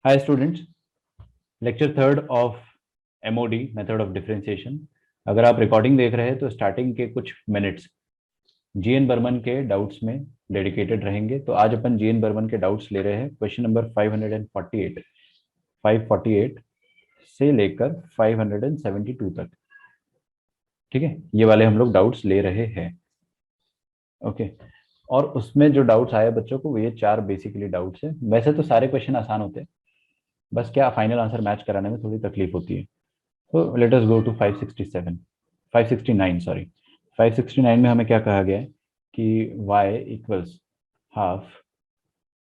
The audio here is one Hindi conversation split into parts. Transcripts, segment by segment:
Hi students, lecture third of MoD method of differentiation. अगर आप रिकॉर्डिंग देख रहे हैं तो स्टार्टिंग के कुछ मिनट्स जीएन बर्मन के डाउट्स में डेडिकेटेड रहेंगे। तो आज अपन जीएन बर्मन के डाउट्स ले रहे हैं। क्वेश्चन नंबर 548 548 से लेकर 572 तक। ठीक है, ये वाले हम लोग डाउट्स ले रहे हैं। ओके, और उसमें जो डाउट्स आए बच्चों को वो ये चार बेसिकली डाउट्स है। वैसे तो सारे क्वेश्चन आसान होते हैं, बस क्या फाइनल आंसर मैच कराने में थोड़ी तकलीफ होती है। तो let us go to 567 569 sorry 569 में हमें क्या कहा गया है कि y equals half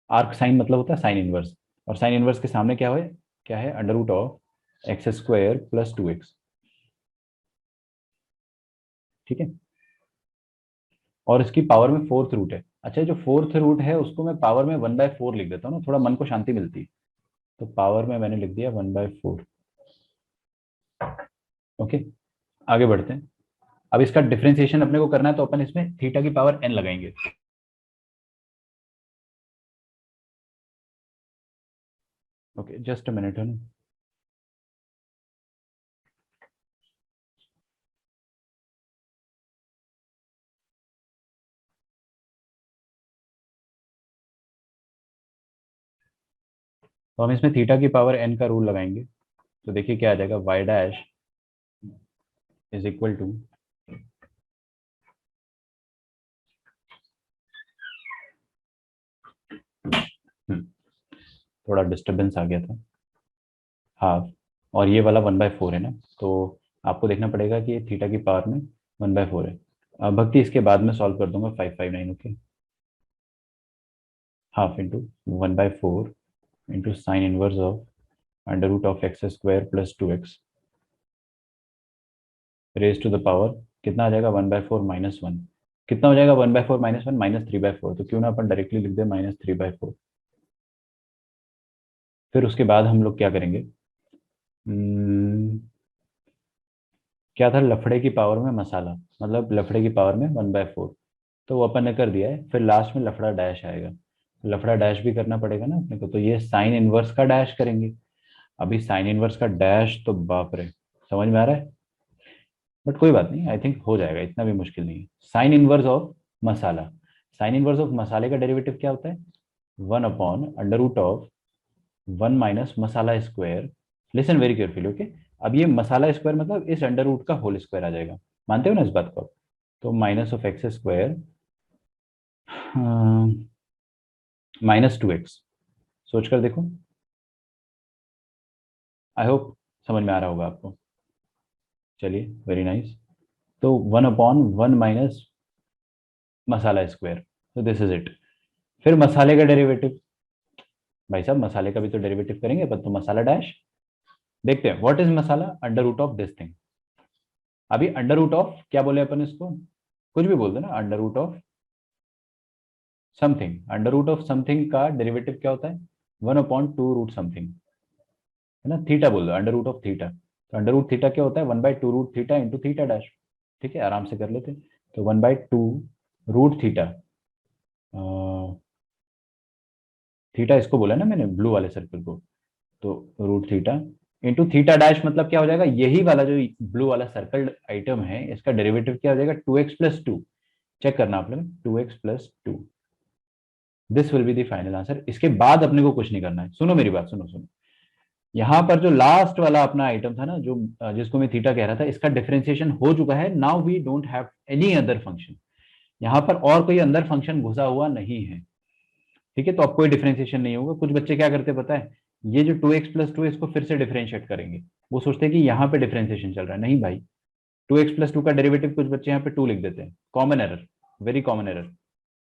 arc sine, मतलब होता है साइन इनवर्स, और साइन इनवर्स के सामने क्या है under root of x square plus 2x। ठीक है, और इसकी पावर में फोर्थ रूट है। अच्छा, जो फोर्थ रूट है उसको मैं पावर में 1/4 लिख देता हूँ ना, थोड़ा मन को शांति मिलती है। तो पावर में मैंने लिख दिया 1/4। ओके, आगे बढ़ते हैं। अब इसका डिफरेंशिएशन अपने को करना है तो अपन इसमें थीटा की पावर n लगाएंगे। ओके, जस्ट अ मिनट है ना। तो हम इसमें थीटा की पावर n का रूल लगाएंगे। तो देखिए क्या आ जाएगा, y dash is equal to थोड़ा डिस्टरबेंस आ गया था, हाफ, और ये वाला 1/4 है ना। तो आपको देखना पड़ेगा कि ये थीटा की पावर में 1/4 है। भक्ति इसके बाद में सॉल्व कर दूंगा 559। Okay, half into 1/4 into sine inverse of under root of x square plus 2x raise to the power. कितना आ जाएगा 1/4 -1। कितना हो जाएगा 1/4 -1 -3/4। तो क्यों ना अपन डायरेक्टली लिख दे -3/4। फिर उसके बाद हम लोग क्या करेंगे, क्या था, लफड़े की पावर में मसाला, मतलब लफड़े की पावर में 1/4। तो वो अपन ने कर दिया है। फिर लास्ट में लफड़ा डैश आएगा, लफड़ा डैश भी करना पड़ेगा ना अपने को। तो ये साइन इनवर्स का डैश करेंगे। अभी साइन इनवर्स का डैश तो बाप रे, समझ में आ रहा है, बट कोई बात नहीं, आई थिंक हो जाएगा, इतना भी मुश्किल नहीं है। Sine inverse of masala, sine inverse of मसाले का डेरिवेटिव क्या होता है, 1/√ऑफ 1 - masala square. Listen very carefully. Okay, अब ये मसाला स्क्वायर मतलब इस अंडर रूट का होल स्क्वायर आ जाएगा। मानते हो ना इस बात को आप? तो minus of x square -2x। सोच कर देखो, आई होप समझ में आ रहा होगा आपको। चलिए, वेरी नाइस। तो 1/1 माइनस मसाला स्क्वायर, तो दिस इज इट। फिर मसाले का डेरिवेटिव, भाई साहब मसाले का भी तो डेरिवेटिव करेंगे अपन। तो मसाला डैश, देखते हैं what is masala, under root of this thing. अभी अंडर रूट ऑफ क्या बोले अपन इसको, कुछ भी बोल दो ना, under root of something. Under root of something का डेरिवेटिव क्या होता है, 1/2 रूट समथिंग, है ना। थीटा बोल दो, अंडर रूट ऑफ थीटा। तो अंडर रूट थीटा क्या होता है, 1/2 root theta into theta dash. ठीक है, आराम से कर लेते हैं। तो 1/2 रूट थीटा, थीटा इसको बोला ना मैंने, ब्लू वाले सर्कल को। तो root theta into theta dash, मतलब क्या हो जाएगा, यही वाला जो ब्लू वाला सर्कल आइटम है इसका डेरिवेटिव क्या हो जाएगा, 2x+2। चेक करना आप लोग, 2x+2। This will be the final answer. इसके बाद अपने को कुछ नहीं करना है। सुनो मेरी बात, सुनो सुनो। यहाँ पर जो लास्ट वाला अपना आइटम था ना, जो जिसको मैं थीटा कह रहा था, इसका डिफरेंशिएशन हो चुका है। Now we don't have any other function. यहाँ पर और कोई अंदर फंक्शन घुसा हुआ नहीं है। ठीक है, तो अब कोई डिफरेंशिएशन नहीं होगा। कुछ बच्चे क्या करते पता है, ये जो 2x+2 इसको फिर से डिफरेंशिएट करेंगे। वो सोचते हैं कि यहाँ पे डिफरेंशिएशन चल रहा है। नहीं भाई, 2x+2 का डेरिवेटिव कुछ बच्चे यहाँ पे 2 लिख देते हैं। Common error, very common error.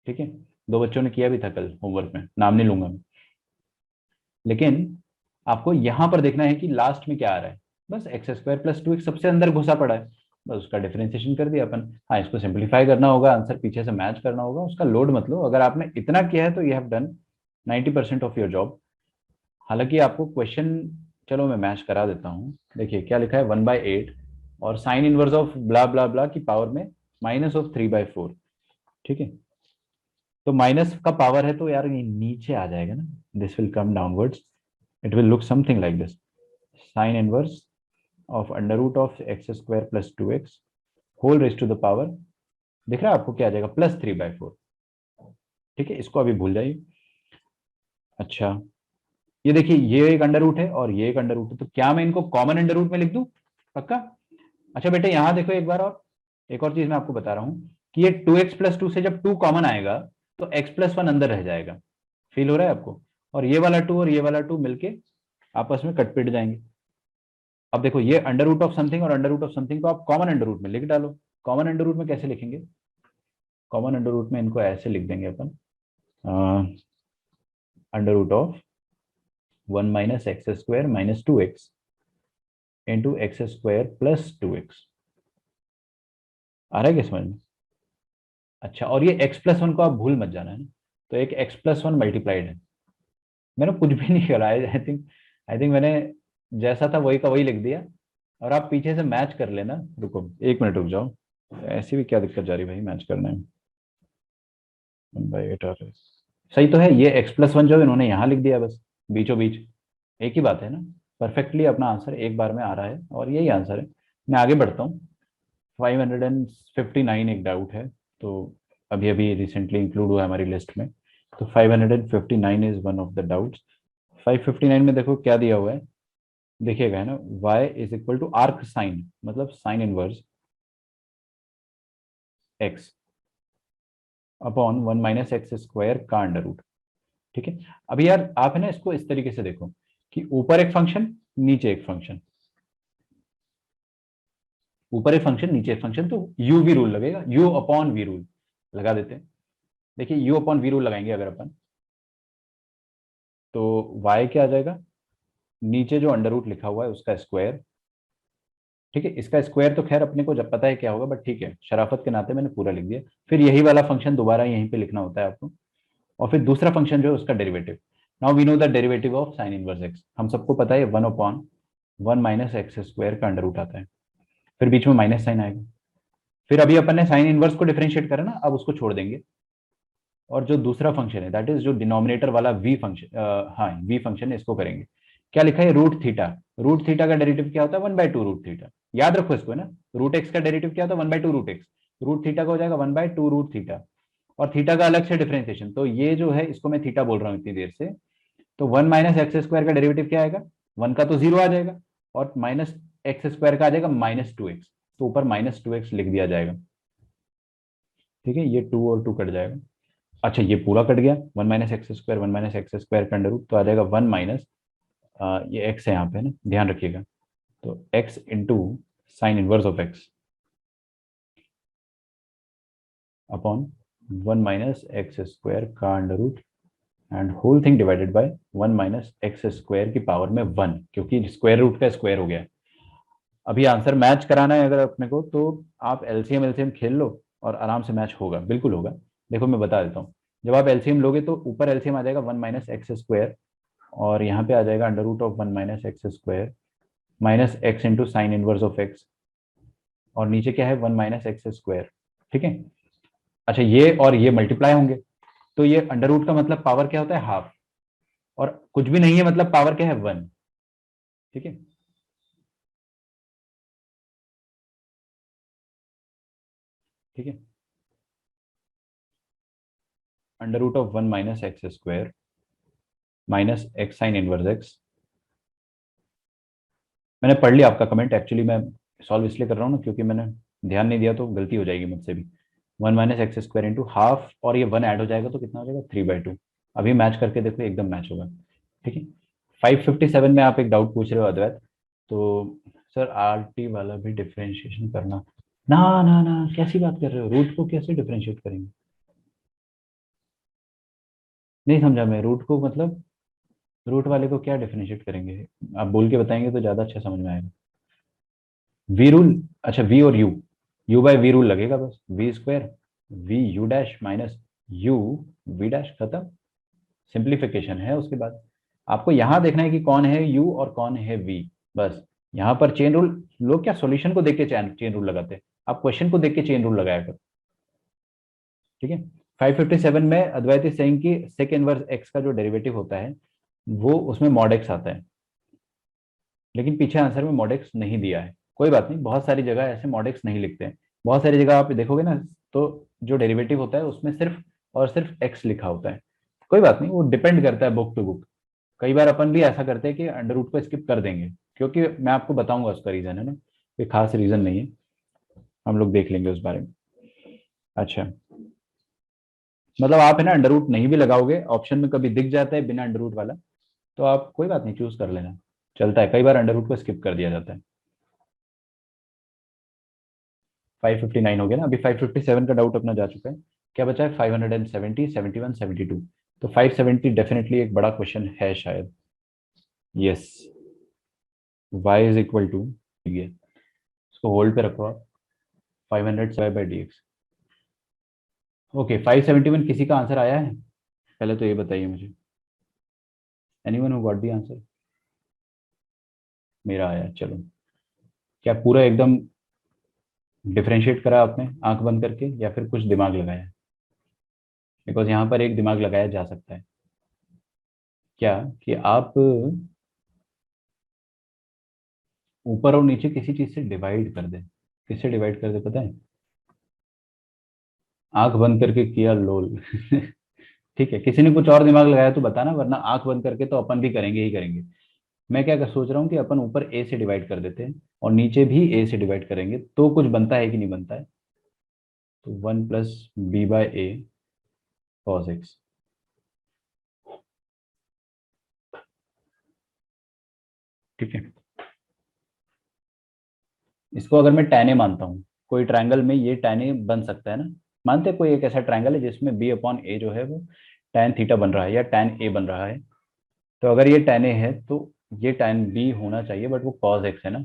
ठीक है, दो बच्चों ने किया भी था कल होमवर्क में, नाम नहीं लूंगा मैं। लेकिन आपको यहां पर देखना है कि लास्ट में क्या आ रहा है। बस x² + 2 सबसे अंदर घुसा पड़ा है, बस उसका डिफरेंशिएशन कर दिया अपन। हाँ, इसको सिंप्लीफाई करना होगा, आंसर पीछे से मैच करना होगा, उसका लोड मत लो। अगर आपने इतना किया है तो you have done 90% of your job. हालांकि आपको क्वेश्चन, चलो मैं मैच करा देता हूँ। देखिए क्या लिखा है, 1/8 और साइन इनवर्स ऑफ ब्ला ब्ला ब्ला की पावर में -3/4। ठीक है, तो माइनस का पावर है तो यार ये नीचे आ जाएगा ना, this will come downwards. It will look something like this, sine inverse of under root of x square plus 2x whole raise to the power, दिख रहा है आपको क्या आ जाएगा, +3/4। ठीक है, इसको अभी भूल जाइए। अच्छा, ये देखिए, ये एक अंडर रूट है और ये एक अंडर रूट है, तो क्या मैं इनको कॉमन अंडर रूट में लिख दूं? पक्का? अच्छा बेटे यहाँ देखो एक बार, और एक और चीज मैं आपको बता रहा हूँ कि ये 2x+2 से जब 2 कॉमन आएगा तो x+1 अंदर रह जाएगा। फील हो रहा है आपको? और ये वाला 2 और ये वाला 2 मिलके आपस में कट पिट जाएंगे। अब देखो, ये अंडर रूट ऑफ समथिंग और अंडर रूट ऑफ समथिंग को आप कॉमन अंडर रूट में लिख डालो। कॉमन अंडर रूट में कैसे लिखेंगे? कॉमन अंडर रूट में इनको ऐसे लिख देंगे अपन, under root of 1 - x² - 2x into x² + 2x। आ रहा है क्या समझ में? अच्छा, और ये x+1 को आप भूल मत जाना है ना, तो एक x+1 मल्टीप्लाइड है। मैंने कुछ भी नहीं करा, आई थिंक मैंने जैसा था वही का वही लिख दिया, और आप पीछे से मैच कर लेना। रुको 1 मिनट रुक जाओ, ऐसी भी क्या दिक्कत जा रही भाई मैच करने में। 1/8 आ रहा है, सही तो है। ये x+1 जो इन्होंने यहाँ लिख दिया बस, बीचों बीच, एक ही बात है ना। परफेक्टली अपना आंसर एक बार में आ रहा है और यही आंसर है। मैं आगे बढ़ता हूँ। 559 एक डाउट है, तो अभी अभी रिसेंटली इंक्लूड हुआ है हमारी लिस्ट में, तो 559 is one of the doubts. 559 में देखो क्या दिया हुआ है, देखिएगा है ना, y is equal to arc sine, मतलब sine inverse x upon 1 - x² का अंडर रूट। ठीक है, अभी यार आप है ना इसको इस तरीके से देखो कि ऊपर एक फंक्शन नीचे एक फंक्शन, ऊपर एक फंक्शन नीचे एक फंक्शन, तो u v रूल लगेगा, u अपॉन v रूल लगा देते हैं। देखिए u अपॉन v रूल लगाएंगे अगर अपन, तो y क्या आ जाएगा, नीचे जो अंडर रूट लिखा हुआ है उसका स्क्वायर। ठीक है, इसका स्क्वायर तो खैर अपने को जब पता है क्या होगा, बट ठीक है शराफत के नाते मैंने पूरा लिख दिया। फिर यही वाला फंक्शन दोबारा यहीं पे लिखना होता है आपको, और फिर दूसरा फंक्शन जो है उसका derivative. Now we know the derivative of sine inverse x, हम सबको पता है 1/1 - x² का अंडर रूट आता है, फिर बीच में माइनस साइन आएगा। फिर अभी अपन ने साइन इनवर्स को डिफरेंशिएट करा ना, अब उसको छोड़ देंगे, और जो दूसरा फंक्शन है दैट इज जो डिनोमिनेटर वाला वी फंक्शन, हाँ वी फंक्शन है, इसको करेंगे। क्या लिखा है, √θ। √θ का डेरिवेटिव क्या होता है, 1/2 √θ। याद रखो इसको, है ना, √x का डेरिवेटिव क्या होता है, 1/2 √x। √θ का हो जाएगा 1/2 √θ, और थीटा का अलग से डिफरेंशिएशन, तो ये जो है इसको मैं थीटा बोल रहा हूँ इतनी देर से। तो 1 - x² का डेरिवेटिव क्या आएगा, 1 का तो 0 आ जाएगा, और -x² का आ जाएगा -2x, तो ऊपर -2x लिख दिया जाएगा। ठीक है, ये 2 और 2 कट जाएगा। अच्छा, ये पूरा कट गया, 1 - x², 1 - x² का अंडर रूट, तो आ जाएगा 1 माइनस, ये x है यहाँ पे ना, ध्यान रखिएगा, तो x into sine inverse of x upon 1 - x² का under root and whole thing divided by 1 - x² की पावर में 1, क्योंकि स्क्वायर रूट का स्क्वायर हो गया। अभी आंसर मैच कराना है अगर अपने को, तो आप एलसीएम एलसीएम खेल लो और आराम से मैच होगा, बिल्कुल होगा। देखो मैं बता देता हूँ, जब आप एलसीएम लोगे तो ऊपर एलसीएम आ जाएगा 1 - x², और यहाँ पे आ जाएगा under root of 1 - x² minus x into sine inverse of x, और नीचे क्या है 1 - x²। ठीक है, अच्छा ये और ये मल्टीप्लाई होंगे, तो ये अंडर रूट का मतलब पावर क्या होता है, हाफ, और कुछ भी नहीं है मतलब पावर क्या है, 1। ठीक है, ठीक है, under root of 1 - x² minus x sine inverse x। मैंने पढ़ लिया आपका कमेंट, एक्चुअली मैं सॉल्व इसलिए कर रहा हूँ ना क्योंकि मैंने ध्यान नहीं दिया तो गलती हो जाएगी मुझसे भी। 1 - x² इंटू हाफ, और ये 1 ऐड हो जाएगा तो कितना हो जाएगा, 3/2। अभी मैच करके देखो एकदम मैच होगा। ठीक है, 557 में आप एक डाउट पूछ रहे हो अद्वैत, तो सर RT वाला भी डिफरेंशिएशन करना, ना ना ना, कैसी बात कर रहे हो, रूट को कैसे डिफरेंशिएट करेंगे? नहीं समझा मैं, रूट को मतलब रूट वाले को क्या डिफरेंशिएट करेंगे? आप बोल के बताएंगे तो ज्यादा अच्छा समझ में आएगा। वी रूल, अच्छा वी और यू बाय वी रूल लगेगा बस, v² v u' minus u v', खत्म। सिंप्लीफिकेशन है उसके बाद, आपको यहां देखना है कि कौन है u और कौन है v, बस। यहाँ पर चेन रूल, लोग क्या सॉल्यूशन को देख के चेन रूल लगाते हैं, आप क्वेश्चन को देख के चेन रूल लगाया कर। ठीक है, 557 में अद्वैत सिंह की सेक इनवर्स एक्स का जो डेरिवेटिव होता है वो उसमें मॉड एक्स आता है, लेकिन पीछे आंसर में मॉड एक्स नहीं दिया है। कोई बात नहीं, बहुत सारी जगह ऐसे मॉड एक्स नहीं लिखते हैं। बहुत सारी जगह आप देखोगे ना, तो जो डेरिवेटिव होता है उसमें सिर्फ और सिर्फ एक्स लिखा होता है। कोई बात नहीं, वो डिपेंड करता है बुक टू बुक। कई बार अपन भी ऐसा करते हैं कि अंडर रूट को स्किप कर देंगे, क्योंकि मैं आपको बताऊंगा उसका रीजन है ना, कोई खास रीजन नहीं है, हम लोग देख लेंगे उस बारे में। अच्छा, मतलब आप है ना अंडर रूट नहीं भी लगाओगे, ऑप्शन में कभी दिख जाता है बिना अंडर रूट वाला, तो आप कोई बात नहीं, चूज कर लेना, चलता है। कई बार अंडर रूट को स्किप कर दिया जाता है। 559 हो गया ना, अभी 557 का डाउट अपना जा चुका है। क्या बचा है? 570, 71, 72। तो 570 डेफिनेटली एक बड़ा क्वेश्चन है शायद। Yes, y is equal to, ये इसको होल्ड पे रखो आप, 500 बाई डी एक्स। ओके, 571 किसी का आंसर आया है? पहले तो ये बताइए मुझे, anyone who got the answer? मेरा आया, चलो। क्या पूरा एकदम डिफरेंशिएट करा आपने आंख बंद करके, या फिर कुछ दिमाग लगाया? बिकॉज यहाँ पर एक दिमाग लगाया जा सकता है। क्या कि आप ऊपर और नीचे किसी चीज से डिवाइड कर दे। किससे डिवाइड कर दे पता है? आंख बंद करके किया, लोल। ठीक है, किसी ने कुछ और दिमाग लगाया तो बताना, वरना आंख बंद करके तो अपन भी करेंगे ही करेंगे। मैं क्या सोच रहा हूँ कि अपन ऊपर ए से डिवाइड कर देते हैं और नीचे भी ए से डिवाइड करेंगे, तो कुछ बनता है कि नहीं बनता है? तो 1 + b/a cos x। ठीक है, इसको अगर मैं tan a मानता हूँ, कोई ट्रायंगल में ये tan a बन सकता है ना? मानते हैं कोई एक ऐसा ट्रायंगल है जिसमें b/a जो है वो tan थीटा बन रहा है या tan a बन रहा है। तो अगर ये tan a है तो ये tan b होना चाहिए, बट वो cos x है ना।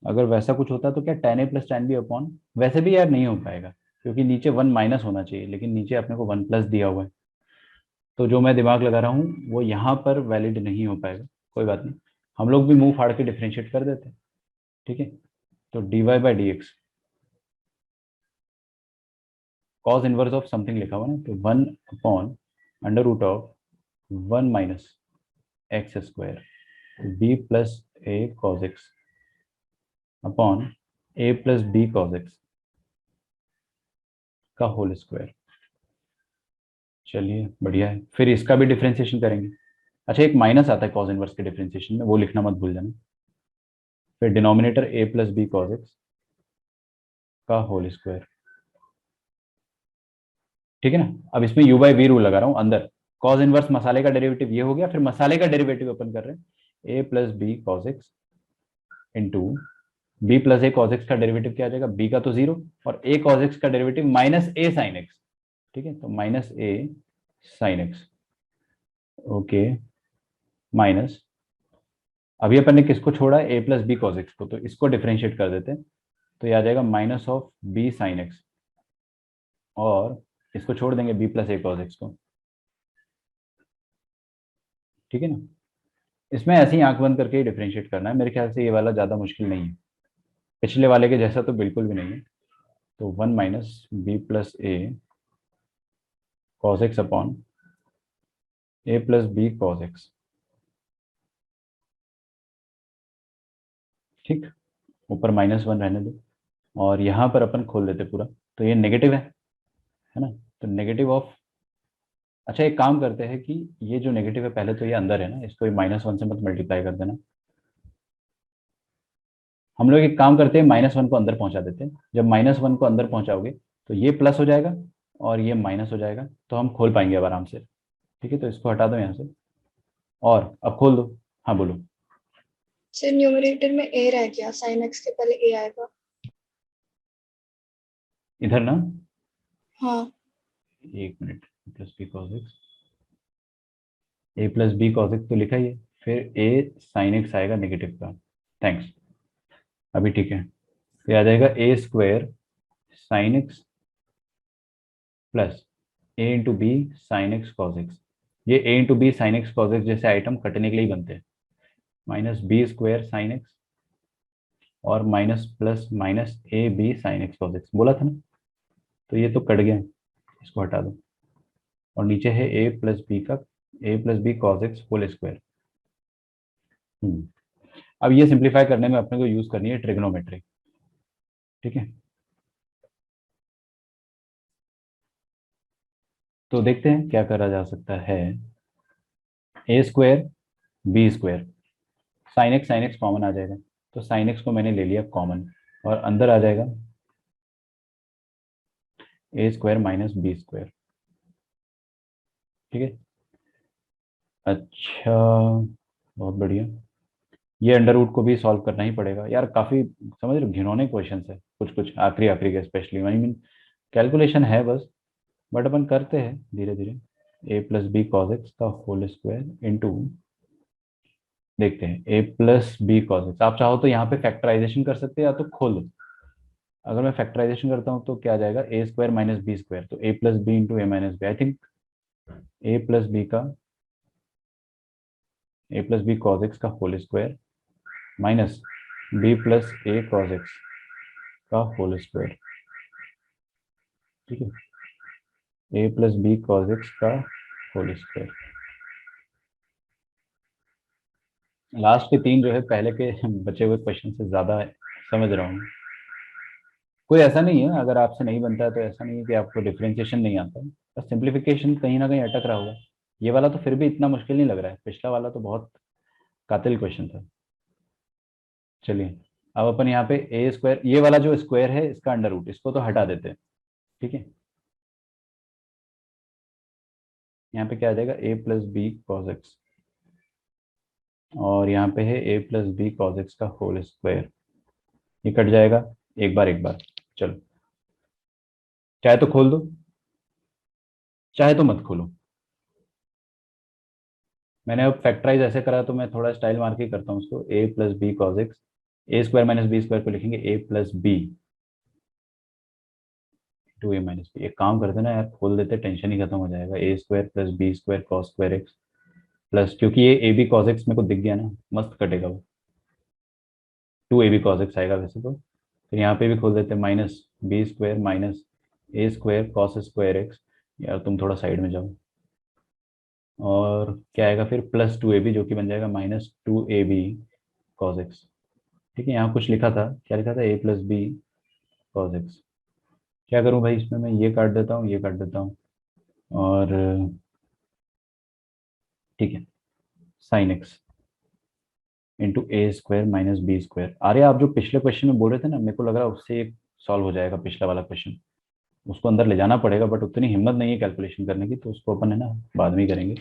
अगर वैसा कुछ होता तो क्या tan a + tan b upon, वैसे भी यार नहीं हो पाएगा, क्योंकि नीचे 1 माइनस होना चाहिए, लेकिन नीचे आपने को 1 प्लस दिया हुआ है। तो जो मैं दिमाग लगा रहा हूँ वो यहाँ पर वैलिड नहीं हो पाएगा। कोई बात नहीं, हम लोग भी मुंह फाड़ के डिफ्रेंशिएट कर देते हैं। ठीक है, तो dy/dx, cause inverse of something लिखा हुआ ना, तो 1/√ऑफ 1 - x², b + a cos x upon a + b cos x का होल स्क्वायर। चलिए बढ़िया है, फिर इसका भी डिफ्रेंसिएशन करेंगे। अच्छा, एक माइनस आता है कॉज इनवर्स के डिफ्रेंसिएशन में, वो लिखना मत भूल जाना। फिर denominator a + b cos x का होल स्क्वायर। ठीक है ना, अब इसमें u/v रूल लगा रहा हूँ अंदर। कॉज इनवर्स मसाले का डेरिवेटिव ये हो गया, फिर मसाले का डेरिवेटिव अपन कर रहे हैं a + b cos x into b + a cos x का डेरिवेटिव क्या आ जाएगा? b का तो जीरो, और a cos x का डेरिवेटिव -a sin x। ठीक है, तो -a sin x। Okay, minus, अभी अपन ने किसको छोड़ा? a + b cos x को, तो इसको डिफरेंशिएट कर देते हैं। तो ये आ जाएगा -b sin x, और इसको छोड़ देंगे b + a cos x को। ठीक है ना, इसमें ऐसे ही आंख बंद करके ही डिफरेंशिएट करना है, मेरे ख्याल से ये वाला ज़्यादा मुश्किल नहीं है। पिछले वाले के जैसा तो बिल्कुल भी नहीं है। तो 1 - b + a cos x upon a + b cos x। ठीक, ऊपर -1 रहने दो, और यहाँ पर अपन खोल देते पूरा। तो ये नेगेटिव है ना, तो नेगेटिव ऑफ, अच्छा एक काम करते हैं कि ये जो नेगेटिव है पहले तो ये अंदर है ना, इसको -1 से मत मल्टीप्लाई कर देना। हम लोग एक काम करते हैं, -1 को अंदर पहुंचा देते हैं। जब -1 को अंदर पहुंचाओगे तो ये प्लस हो जाएगा और ये माइनस हो जाएगा, तो हम खोल पाएंगे अब आराम से। ठीक है, तो इसको हटा दो यहाँ से, और अब खोल दो। हाँ बोलो। सर न्यूमरेटर में a रह गया, sin x के पहले a आएगा। इधर ना, हाँ। एक minute, a + b cos x तो लिखा ही है, फिर a sin x आएगा नेगेटिव का। थैंक्स, अभी ठीक है। तो ये आ जाएगा a² sin x plus a × b sin x cos x। ये a × b sin x cos x जैसे आइटम कटने के लिए ही बनते हैं। -b² sin x और minus plus -ab sin x cos x बोला था ना, तो ये तो कट गया, इसको हटा दो। और नीचे है ए प्लस बी का a plus b cos x whole square. अब ये सिंप्लीफाई करने में अपने को यूज करनी है ट्रिग्नोमेट्री। ठीक है, तो देखते हैं क्या करा जा सकता है। A square b square, sine x common आ जाएगा, तो साइन एक्स को मैंने ले लिया कॉमन, और अंदर आ जाएगा a square minus b square. ठीक है, अच्छा, बहुत बढ़िया। ये अंडर रूट को भी सॉल्व करना ही पड़ेगा यार, काफी समझ रहे हो घिनौने क्वेश्चन है कुछ कुछ, आखिरी आखिरी के स्पेशली, आई मीन कैलकुलेशन है बस, बट अपन करते हैं धीरे धीरे। ए प्लस बी कॉस एक्स का होल स्क्वायर इंटू, देखते हैं ए प्लस बी कॉस एक्स। आप चाहो तो यहाँ पे फैक्टराइजेशन कर सकते हैं या तो खोल दो। अगर मैं फैक्टराइजेशन करता हूँ तो क्या आ जाएगा, a square minus b square, तो a plus b into a minus b. I think a plus b का a plus b cos x का whole square minus b plus a cos x का होल स्क्वायर। ठीक है, a plus b cos x का होल स्क्वायर। लास्ट के तीन जो है पहले के बचे हुए क्वेश्चन से ज्यादा समझ रहा हूँ। कोई ऐसा नहीं है, अगर आपसे नहीं बनता है तो ऐसा नहीं है कि आपको डिफरेंशिएशन नहीं आता है, बस सिंप्लीफिकेशन कहीं ना कहीं अटक रहा होगा। ये वाला तो फिर भी इतना मुश्किल नहीं लग रहा है, पिछला वाला तो बहुत कातिल क्वेश्चन था। चलिए, अब अपन यहाँ पे ए स्क्वायर, ये वाला जो स्क्वायर है इसका अंडर रूट, इसको तो हटा देते हैं। ठीक है, यहाँ पे क्या आ जाएगा, ए प्लस बी कॉस एक्स, और यहाँ पे है a plus b cos x का होल स्क्वायर। ये कट जाएगा एक बार एक बार। चलो, चाहे तो खोल दो, चाहे तो मत खोलो। मैंने अब फैक्टराइज ऐसे करा तो मैं थोड़ा स्टाइल मार के करता हूँ उसको, a plus b cos x, a square minus b square को लिखेंगे a plus b to a minus b. एक काम करते ना यार, खोल देते, टेंशन ही खत्म हो जाएगा। A square plus b square cos square x plus, क्योंकि ये ए बी कॉस एक्स मेरे को दिख गया ना, मस्त कटेगा वो, two a b cos x आएगा वैसे तो। फिर यहाँ पे भी खोल देते, minus b square minus a square cos square x. यार तुम थोड़ा साइड में जाओ, और क्या आएगा फिर, प्लस टू ए बी, जो कि बन जाएगा minus two a b cos x. ठीक है, यहाँ कुछ लिखा था, क्या लिखा था, a plus b cos x. क्या करूँ भाई, इसमें मैं ये काट देता हूँ, ये काट देता हूँ, और ठीक है, sine x into a square minus b square. अरे आप जो पिछले क्वेश्चन में बोल रहे थे ना, मेरे को लग रहा है उससे सॉल्व हो जाएगा पिछला वाला क्वेश्चन। उसको अंदर ले जाना पड़ेगा, बट उतनी हिम्मत नहीं है कैलकुलेशन करने की, तो उसको अपन है ना बाद में ही करेंगे।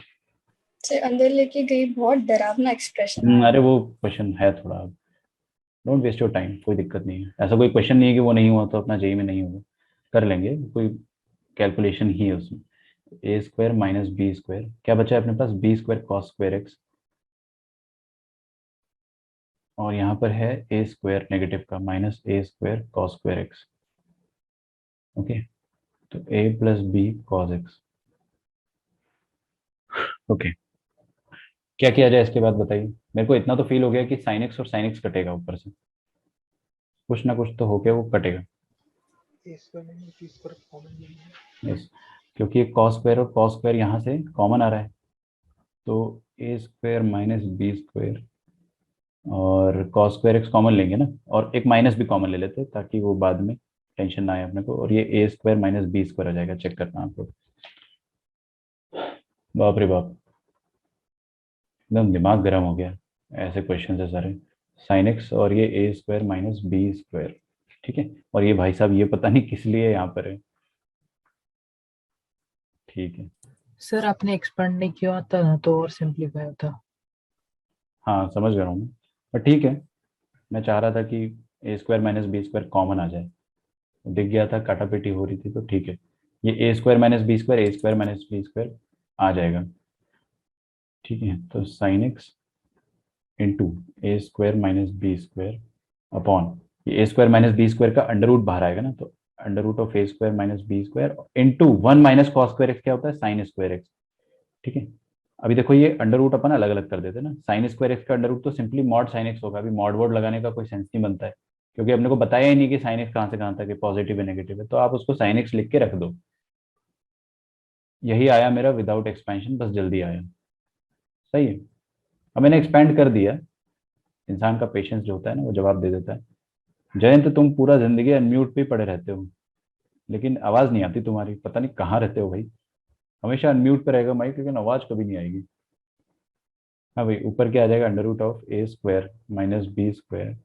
से अंदर लेके गई, बहुत डरावना एक्सप्रेशन आया। अरे वो क्वेश्चन है थोड़ा, डोंट वेस्ट योर टाइम, कोई दिक्कत नहीं है, ऐसा कोई क्वेश्चन नहीं है कि वो नहीं हुआ तो अपना जेई में नहीं होगा, कर लेंगे, कोई कैलकुलेशन ही है उसमें। A square minus b square, क्या बचा है अपने पास, b square cos square x, और यहाँ पर है ए स्क्वायर नेगेटिव का minus a square cos square x. Okay, तो a plus b cos x. Okay, क्या किया जाए इसके बाद बताइए। मेरे को इतना तो फील हो गया कि साइन एक्स और साइन एक्स कटेगा ऊपर से, कुछ ना कुछ तो होके वो कटेगा। यस, क्योंकि कॉस स्क्वायर और कॉस स्क्वायर यहाँ से कॉमन आ रहा है, तो ए स्क्वायर माइनस बी स्क्वायर, और कॉस स्क्वायर एक्स कॉमन लेंगे ना, और एक माइनस भी कॉमन ले लेते हैं ताकि वो बाद में टेंशन ना आए अपने को, और ये a square minus b square आ जाएगा, चेक करना आप लोग। बाप रे बाप, एकदम दिमाग गर्म हो गया, ऐसे क्वेश्चन है सारे। साइन एक्स और ये a square minus b square. ठीक है, और ये भाई साहब ये पता नहीं किस लिए यहाँ पर है। ठीक है, सर आपने एक्सपेंड नहीं किया था ना तो और सिंप्लीफाई होता। हाँ समझ गया हूँ मैं, पर ठीक है, मैं चाह रहा था कि a square minus b square common आ जाए, दिख गया था, काटापीटी हो रही थी, तो ठीक है, ये a square minus b square, a square minus b square आ जाएगा। ठीक है, तो sine x into a square minus b square upon, ये a square minus b square का अंडर रूट बाहर आएगा ना, तो under root of a square minus b square into one minus cos square x, क्या होता है, साइन स्क्वायर एक्स। ठीक है, अभी देखो ये अंडर रूट अपन अलग अलग कर देते हैं ना, साइन स्क्वायर एक्स का अंडर रूट तो सिंपली मॉड साइन एक्स होगा, अभी मॉड वर्ड लगाने का कोई सेंस नहीं बनता है, क्योंकि अपने को बताया ही नहीं कि साइन एक्स कहाँ से कहाँ तक है, पॉजिटिव है नेगेटिव है, तो आप उसको साइन एक्स लिख के रख दो। यही आया मेरा विदाउट एक्सपेंशन, बस जल्दी आया। सही है। अब मैंने एक्सपेंड कर दिया। इंसान का पेशेंस जो होता है ना, वो जवाब दे देता है। जयंत, तुम पूरा जिंदगी अनम्यूट पे ही पड़े रहते हो, लेकिन आवाज नहीं आती तुम्हारी, पता नहीं कहाँ रहते हो भाई। हमेशा अनम्यूट पे रहेगा माइक, लेकिन आवाज कभी नहीं आएगी। हाँ भाई, ऊपर क्या आ जाएगा, under root of a square minus b square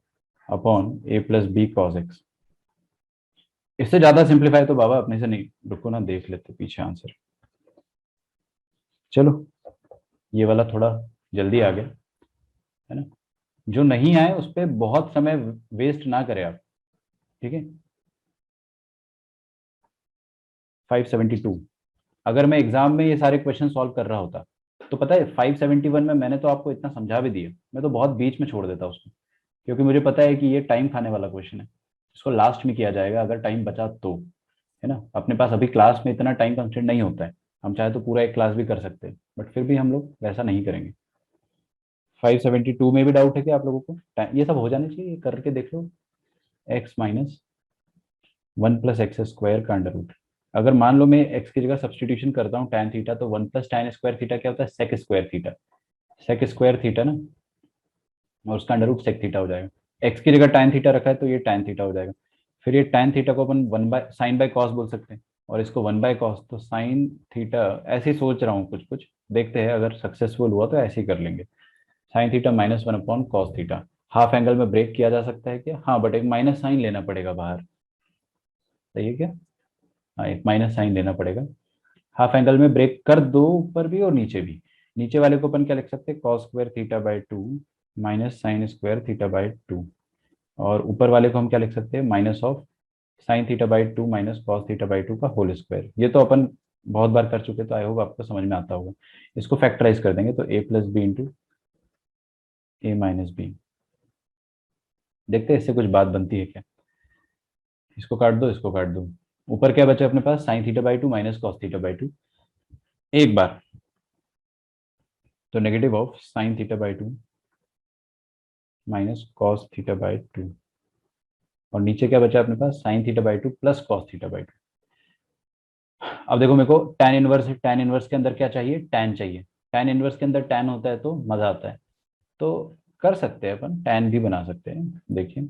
upon a plus b cos x. इससे ज्यादा सिंप्लीफाई तो बाबा अपने से नहीं, रुको ना देख लेते पीछे आंसर। चलो, ये वाला थोड़ा जल्दी आ गया, है ना। जो नहीं आए उस पर बहुत समय वेस्ट ना करें आप, ठीक है। 572। अगर मैं एग्जाम में ये सारे क्वेश्चन सॉल्व कर रहा होता, तो पता है 571 में मैंने तो आपको इतना समझा भी दिया, मैं तो बहुत बीच में छोड़ देता उसको, क्योंकि मुझे पता है कि ये टाइम खाने वाला क्वेश्चन है। इसको लास्ट में किया जाएगा अगर टाइम बचा तो, है ना। अपने पास अभी क्लास में इतना टाइम कंस्टेंट नहीं होता है, हम चाहे तो पूरा एक क्लास भी कर सकते हैं, बट फिर भी हम लोग वैसा नहीं करेंगे। 572 में भी डाउट है क्या आप लोगों को? ये सब हो जाने चाहिए, करके देख लो। एक्स माइनस 1 + x² का अंडर रूट। अगर मान लो मैं x की जगह सब्सटीट्यूशन करता हूँ tan थीटा, तो 1 + tan² थीटा क्या होता है, sec² थीटा। sec² थीटा ना, और उसका अंडर रूट sec थीटा हो जाएगा। x की जगह tan थीटा रखा है तो ये tan थीटा हो जाएगा। फिर ये tan थीटा को अपन साइन बाय कॉस बोल सकते हैं, और इसको 1/cos, तो साइन थीटा। ऐसे ही सोच रहा हूँ कुछ कुछ, देखते हैं अगर सक्सेसफुल हुआ तो ऐसे ही कर लेंगे। Sine theta -1/cos theta. Half angle में ब्रेक किया जा सकता है क्या? हाँ, बट एक माइनस साइन लेना पड़ेगा बाहर। सही है क्या? हाँ, एक माइनस साइन लेना पड़ेगा। हाफ एंगल में ब्रेक कर दो, ऊपर भी और नीचे भी। नीचे वाले को अपन क्या लिख सकते हैं, cos² थीटा/2 माइनस sin²थीटा/2। और ऊपर वाले को हम क्या लिख सकते हैं, minus of sin θ/2 minus cos θ/2 का होल स्क्वायर। ये तो अपन बहुत बार कर चुके, तो आई होप आपको समझ में आता होगा। इसको फैक्टराइज कर देंगे तो a + b into a minus b. देखते हैं इससे कुछ बात बनती है क्या। इसको काट दो, इसको काट दो। ऊपर क्या बचा अपने पास, sin θ/2 माइनस cos θ/2 एक बार, तो negative of sin θ/2 minus cos θ/2। और नीचे क्या बचा अपने पास, sin θ/2 प्लस cos θ/2। अब देखो, मेरे को tan इनवर्स के अंदर क्या चाहिए, tan चाहिए। tan इनवर्स के अंदर tan होता है तो मजा आता है, तो कर सकते हैं अपन, tan भी बना सकते हैं। देखिए,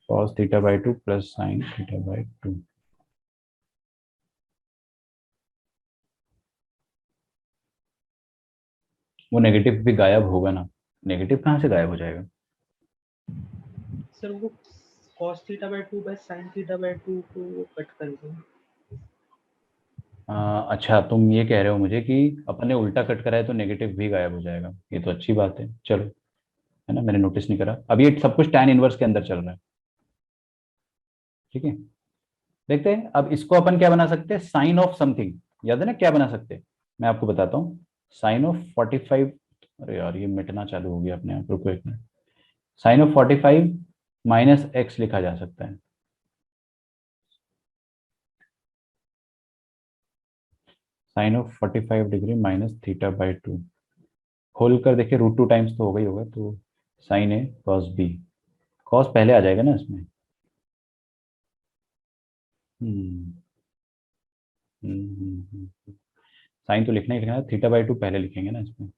cos θ/2 प्लस sin θ/2। वो नेगेटिव भी गायब होगा ना, नेगेटिव कहाँ से गायब हो जाएगा? सर वो cos θ/2 बाय sin θ/2 को वो कट कर दो। अच्छा, तुम ये कह रहे हो मुझे कि अपन ने उल्टा कट करा है तो नेगेटिव भी गायब हो जाएगा, ये तो अच्छी बात है। चलो, है ना, मैंने नोटिस नहीं करा। अब ये सब कुछ tan इनवर्स के अंदर चल रहा है, ठीक है। देखते हैं अब इसको अपन क्या बना सकते हैं, साइन ऑफ समथिंग। याद है ना क्या बना सकते हैं? मैं आपको बताता हूँ। Sine of 45। अरे यार, ये मिटना चालू हो गया अपने आप, रुको एक minute. Sine of 45 minus x लिखा जा सकता है। Sine of 45 degree minus θ/2। खोल कर देखिए, √2 टाइम्स तो हो गई होगा, तो साइन ए कॉस बी। कॉस पहले आ जाएगा ना इसमें। हम्म साइन तो लिखना ही लिखना है, θ/2 पहले लिखेंगे ना इसमें।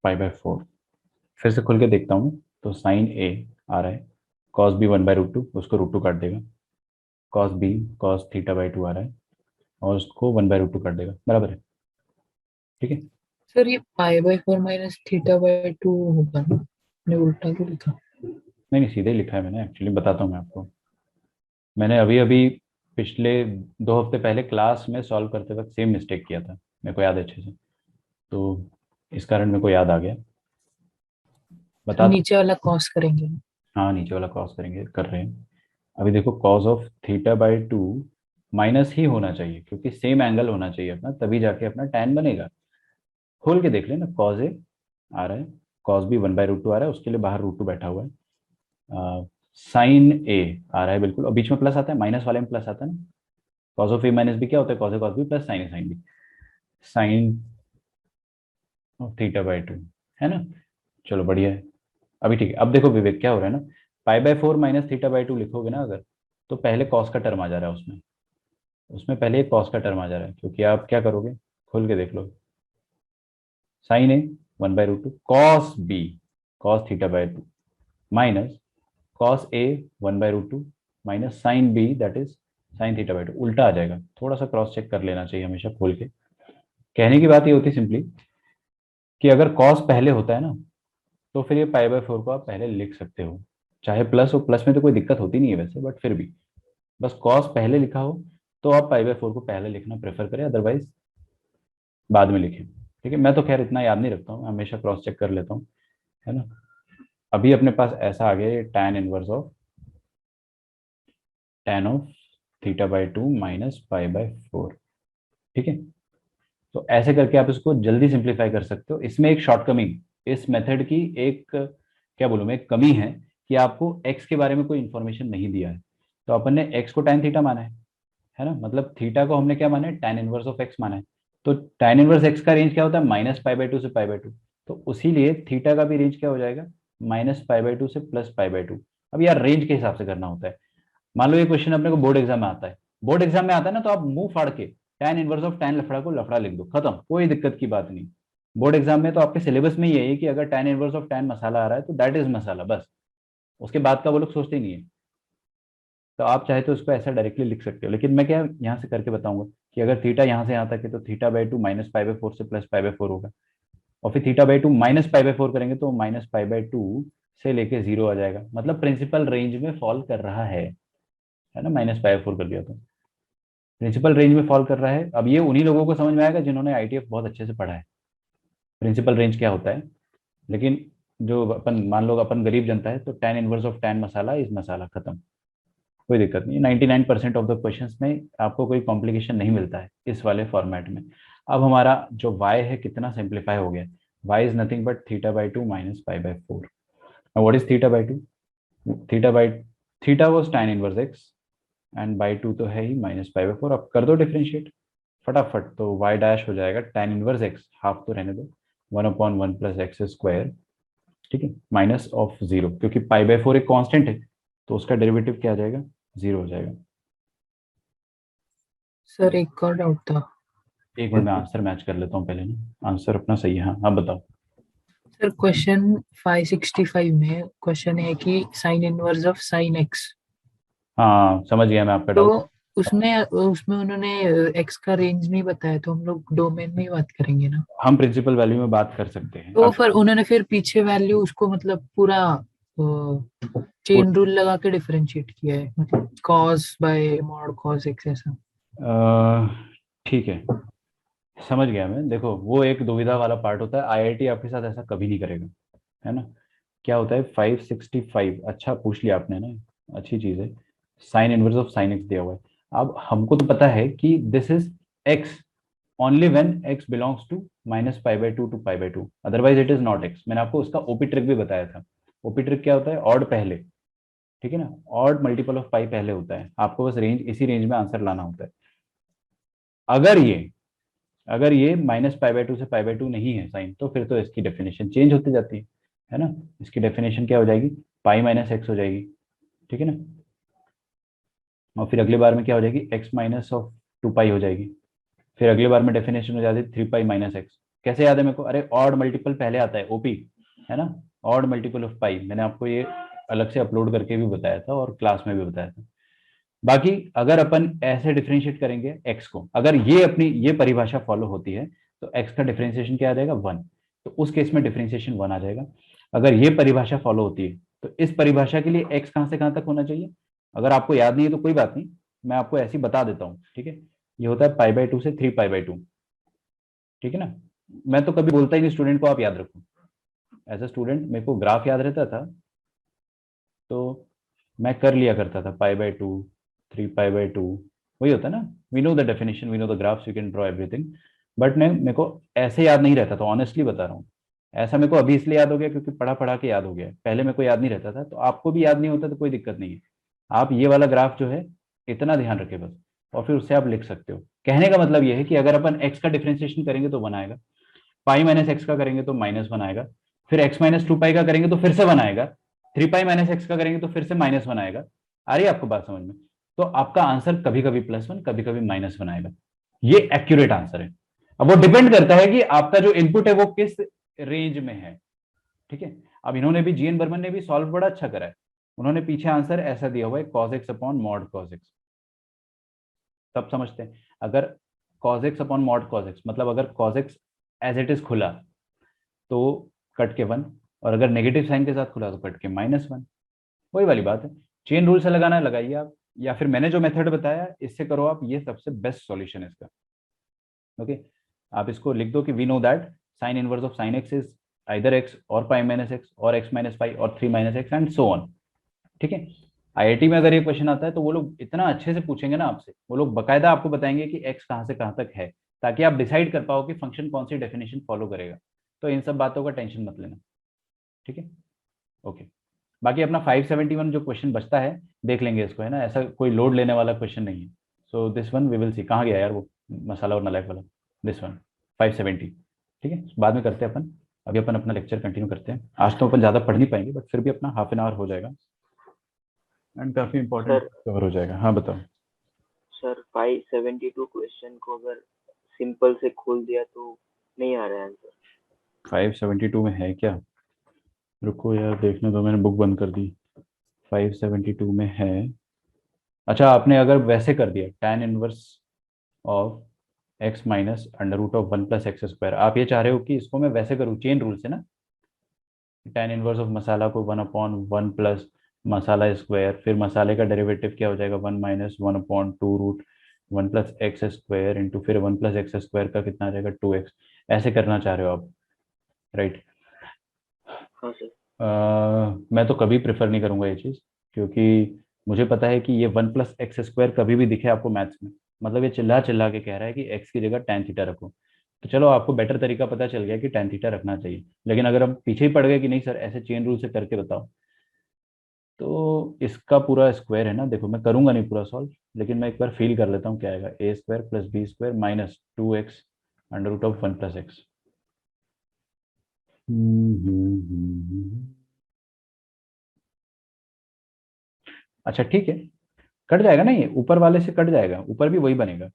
π/4। फिर से खोल के देखता हूँ, तो साइन ए आ रहा है, कॉस बी 1/√2, उसको √2 काट देगा। कॉस बी कॉस θ/2 आ रहा है, और उसको 1/√2 काट देगा, बराबर है, ठीक है। सर ये π/4 माइनस θ/2 होगा ना, मैंने उल्टा क्यों लिखा? नहीं नहीं, सीधे ही लिखा है मैंने, एक्चुअली बताता हूँ मैं आपको। मैंने अभी अभी पिछले 2 हफ्ते पहले क्लास में सॉल्व करते वक्त सेम मिस्टेक किया था, मेरे को याद है अच्छे से, तो इस कारण मेरे को याद आ गया। तो बता दो। नीचे वाला कॉस करेंगे। हाँ, नीचे वाला क्रॉस करेंगे, कर रहे हैं। अभी देखो, कॉस ऑफ θ/2 माइनस ही होना चाहिए, क्योंकि सेम एंगल होना चाहिए अपना, तभी जाके अपना tan बनेगा। खोल के देख लेना, कॉस ए आ रहा है, कॉस बी 1/√2 आ रहा है, उसके लिए बाहर √2 बैठा हुआ है। साइन ए आ रहा है बिल्कुल, और बीच में प्लस आता है, माइनस वाले में प्लस आता है ना। Cos of a minus b क्या होता है, cos a cos b plus sine a sine b. Sine of θ/2, है ना। चलो बढ़िया है। अभी ठीक है। अब देखो विवेक, क्या हो रहा है ना, π/4 माइनस θ/2 लिखोगे ना अगर, तो पहले कॉस का टर्म आ जा रहा है उसमें, उसमें पहले एक कॉस का टर्म आ जा रहा है, क्योंकि आप क्या करोगे, खोल के देख लो, sine a 1/√2 cos b cos थीटा/2 minus cos a 1/√2 minus sine b that is sine थीटा/2, उल्टा आ जाएगा। थोड़ा सा क्रॉस चेक कर लेना चाहिए हमेशा खोल के। कहने की बात ये होती सिंपली कि अगर कॉस पहले होता है ना, तो फिर ये पाई/4 को आप पहले लिख सकते हो, चाहे प्लस हो, प्लस में तो कोई दिक्कत होती नहीं है वैसे, बट फिर भी बस कॉस पहले लिखा हो तो आप पाई/4 को पहले लिखना प्रेफर करें, अदरवाइज बाद में लिखें। ठीक है, मैं तो खैर इतना याद नहीं रखता हूँ, हमेशा क्रॉस चेक कर लेता हूँ, है ना। अभी अपने पास ऐसा आ गया ये tan ऑफ थीटा/2 माइनस पाई/4। ठीक है, तो ऐसे करके आप इसको जल्दी सिंप्लीफाई कर सकते हो। इसमें एक शॉर्टकमिंग, इस मेथड की एक क्या बोलूँ मैं, एक कमी है कि आपको x के बारे में कोई इन्फॉर्मेशन नहीं दिया है। तो अपन ने x को tan थीटा माना है ना, मतलब थीटा को हमने क्या माना है, tan−1 माना है। तो tan−1 का रेंज क्या होता है, -π/2 से π/2। तो उसी लिए थीटा का भी रेंज क्या हो जाएगा, -π/2 से +π/2। अब यार रेंज के हिसाब से करना होता है। मान लो ये क्वेश्चन अपने को बोर्ड एग्जाम में आता है, बोर्ड एग्जाम में आता है ना, तो आप मुंह फाड़ के tan−1 लफड़ा को लफड़ा लिख दो, खत्म, कोई दिक्कत की बात नहीं। बोर्ड एग्जाम में तो आपके सिलेबस में यही है कि अगर tan−1 मसाला आ रहा है तो दैट इज मसाला, बस उसके बाद का वो लोग सोचते ही नहीं है। तो आप चाहे तो इसको ऐसा डायरेक्टली लिख सकते हो, लेकिन मैं क्या यहाँ से करके बताऊंगा कि अगर थीटा यहाँ से यहाँ तक है तो थीटा/2 -π/4 से +π/4 होगा, और फिर थीटा/2 -π/4 करेंगे तो -π/2 से लेके 0 आ जाएगा, मतलब प्रिंसिपल रेंज में फॉल कर रहा है ना, -π/4 कर दिया तो प्रिंसिपल रेंज में फॉल कर रहा है। अब ये उन्हीं लोगों को समझ में आएगा जिन्होंने आईटीएफ बहुत अच्छे से पढ़ा है, प्रिंसिपल रेंज क्या होता है। लेकिन जो अपन मान लो अपन गरीब जनता है, तो tan−1 मसाला इज मसाला, खत्म, कोई दिक्कत नहीं। 99% ऑफ द क्वेश्चंस में आपको कोई कॉम्प्लिकेशन नहीं मिलता है इस वाले फॉर्मेट में। अब हमारा जो y है कितना सिंप्लीफाई हो गया, y इज नथिंग बट थीटा/2 माइनस पाई/4। व्हाट इज थीटा/2, theta was tan−1 and by 2 तो है ही -π/4। अब कर दो डिफरेंशिएट फटाफट, तो y डैश हो जाएगा tan−1 हाफ तो रहने दो, 1/1 प्लस एक्स स्क्वायर, ठीक है, -(0), क्योंकि पाई/4 एक कांस्टेंट है तो उसका डेरिवेटिव क्या आ जाएगा, 0 हो जाएगा। सर एक और डाउट था। एक मिनट में आंसर मैच कर लेता हूँ पहले ना, आंसर अपना सही है। हाँ आप बताओ। सर क्वेश्चन 565 में क्वेश्चन है कि sign inverse of sine x, हाँ समझ गया मैं आपका तो डाउट। उसमें उसमें उन्होंने एक्स का रेंज नहीं बताया, तो हम लोग डोमेन में ही बात करेंगे ना। हम प्रिंसिपल वैल्यू में बात कर सकते हैं। तो अब फिर उन्होंने फिर पीछे वैल्यू उसको मतलब पूरा चेन रूल लगा के डिफरेंशिएट किया है, मतलब cos bye mod cos x ऐसा। ठीक है, समझ गया मैं। देखो वो एक दुविधा वाला पार्ट होता है, आईआईटी आपके साथ ऐसा कभी नहीं करेगा, है ना। क्या होता है 565, अच्छा पूछ लिया आपने ना, अच्छी चीज है। Sine inverse of sine x दिया हुआ है। अब हमको तो पता है कि this is x only when x belongs to -π/2 to π/2, otherwise it is not x. मैंने आपको उसका ओपी ट्रिक भी बताया था। ओपी ट्रिक क्या होता है, ऑड पहले, ठीक है ना, ऑड मल्टीपल ऑफ पाई पहले होता है, आपको बस रेंज, इसी रेंज में आंसर लाना होता है। अगर ये अगर ये -π/2 से π/2 नहीं है साइन, तो फिर तो इसकी डेफिनेशन चेंज होती जाती है ना। इसकी डेफिनेशन क्या हो जाएगी, पाई-x हो जाएगी, ठीक है ना। और फिर अगली बार में क्या हो जाएगी, x-(2π) हो जाएगी। फिर अगली बार में डेफिनेशन हो जाती है 3π-x। कैसे याद है मेरे को, अरे ऑड मल्टीपल पहले आता है ओपी, है ना, ऑड मल्टीपल ऑफ पाई। मैंने आपको ये अलग से अपलोड करके भी बताया था और क्लास में भी बताया था। बाकी अगर अपन ऐसे डिफरेंशिएट करेंगे x को, अगर ये अपनी ये परिभाषा फॉलो होती है, तो x का डिफरेंशिएशन क्या आ जाएगा, 1। तो उस केस में डिफरेंशिएशन 1 आ जाएगा। अगर ये परिभाषा फॉलो होती है तो इस परिभाषा के लिए x कहां से कहां तक होना चाहिए, अगर आपको याद नहीं है तो कोई बात नहीं, मैं आपको ऐसे ही बता देता हूँ, ठीक है। ये होता है π/2 से 3π/2, ठीक है ना। मैं तो कभी बोलता ही नहीं स्टूडेंट को आप याद रखो, एज अ स्टूडेंट मेरे को ग्राफ याद रहता था तो मैं कर लिया करता था, π/2 3π/2, वही होता है ना। We know the definition, we know the graphs, you can draw everything. But मैं मेरे को ऐसे याद नहीं रहता था, ऑनेस्टली बता रहा हूँ। ऐसा मेरे को अभी इसलिए याद हो गया क्योंकि पढ़ा पढ़ा के याद हो गया, पहले मेरे को याद नहीं रहता था। तो आपको भी याद नहीं होता तो कोई दिक्कत नहीं है, आप ये वाला ग्राफ जो है इतना ध्यान रखें बस, और फिर उससे आप लिख सकते हो। कहने का मतलब ये है कि अगर अपन x का डिफ्रेंसिएशन करेंगे तो 1 आएगा, π-x का करेंगे तो -1 आएगा, फिर x-2π का करेंगे तो फिर से 1 आएगा, 3π-x का करेंगे तो फिर से -1 आएगा। आ रही है आपको बात समझ में। तो आपका आंसर कभी कभी +1 कभी कभी -1 आएगा। ये एक्यूरेट आंसर है। अब वो डिपेंड करता है कि आपका जो इनपुट है वो किस रेंज में है। ठीक है, अब इन्होंने भी, जीएन बर्मन ने भी सॉल्व बड़ा अच्छा करा है। उन्होंने पीछे आंसर ऐसा दिया हुआ है cos x upon mod cos x। सब समझते हैं, अगर cos x upon mod cos x मतलब अगर cos x as it is खुला तो कट के 1, और अगर नेगेटिव साइन के साथ खुला तो कट के -1। वही वाली बात है, चेन रूल से लगाना है लगाइए आप, या फिर मैंने जो मेथड बताया इससे करो आप, ये सबसे बेस्ट सॉल्यूशन है इसका। ओके, आप इसको लिख दो कि we know that sine inverse of sine x is either x और पाई माइनस एक्स और एक्स माइनस पाई और 3 minus x and so on. ठीक है, आईआईटी में अगर ये क्वेश्चन आता है तो वो लोग इतना अच्छे से पूछेंगे ना आपसे, वो लोग बकायदा आपको बताएंगे कि एक्स कहाँ से कहाँ तक है, ताकि आप डिसाइड कर पाओ कि फंक्शन कौन सी डेफिनेशन फॉलो करेगा। तो इन सब बातों का टेंशन मत लेना। ठीक है, ओके। बाकी अपना 571 जो क्वेश्चन बचता है देख लेंगे इसको, है ना, ऐसा कोई लोड लेने वाला क्वेश्चन नहीं है। So this one we will see, कहाँ गया यार वो मसाला और नलायक वाला, दिस वन 570। ठीक है, बाद में करते हैं अपन, अभी अपन अपना लेक्चर कंटिन्यू करते हैं। आज तो अपन ज़्यादा पढ़ नहीं पाएंगे बट फिर भी अपना हाफ एन आवर हो जाएगा एंड काफ़ी इंपॉर्टेंट कवर हो जाएगा। हाँ बताओ सर। 572 क्वेश्चन को अगर सिंपल से खोल दिया तो नहीं आ रहा है आंसर। 572 में है क्या, रुको यार देखने दो, मैंने बुक बंद कर दी। 572 में है, अच्छा आपने अगर वैसे कर दिया tan inverse of x minus under root of 1 plus x square, आप ये चाह रहे हो कि इसको मैं वैसे करूँ चेन रूल से ना, tan इनवर्स ऑफ मसाला को 1/1 प्लस मसाला स्क्वायर, फिर मसाले का डेरिवेटिव क्या हो जाएगा 1 minus 1/2 root 1 plus x square into फिर 1 प्लस एक्स स्क्वायर का कितना आ जाएगा 2x, ऐसे करना चाह रहे हो आप, राइट? हाँ सर। मैं तो कभी प्रेफर नहीं करूंगा ये चीज़, क्योंकि मुझे पता है कि ये 1 प्लस एक्स स्क्वायर कभी भी दिखे आपको मैथ्स में, मतलब ये चिल्ला चिल्ला के कह रहा है कि x की जगह tan थीटा रखो। तो चलो आपको बेटर तरीका पता चल गया कि tan थीटा रखना चाहिए, लेकिन अगर हम पीछे ही पड़ गए कि नहीं सर ऐसे चेन रूल से करके बताओ, तो इसका पूरा स्क्वायर है ना, देखो मैं करूंगा नहीं पूरा सॉल्व, लेकिन मैं एक बार फील कर लेता हूँ क्या आएगा, a square plus b square minus 2x under root of 1 plus x. अच्छा ठीक है, कट जाएगा ना, ये ऊपर वाले से कट जाएगा, ऊपर भी वही बनेगा।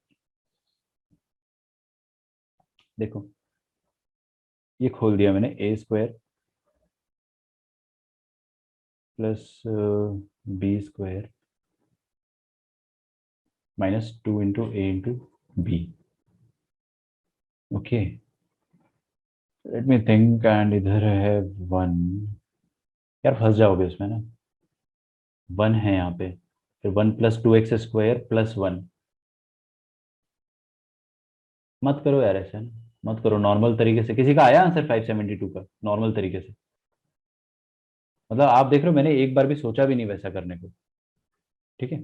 देखो ये खोल दिया मैंने, a square plus b square -2 into a into b. Okay, let me think, and इधर है 1, यार फंस जाओगे उसमें ना, 1 है यहाँ पे, फिर 1 प्लस 2x स्क्वायर प्लस 1। मत करो यार ऐसा ना, मत करो, नॉर्मल तरीके से। किसी का आया आंसर 572 का नॉर्मल तरीके से? मतलब आप देख रहे हो मैंने एक बार भी सोचा भी नहीं वैसा करने को। ठीक है,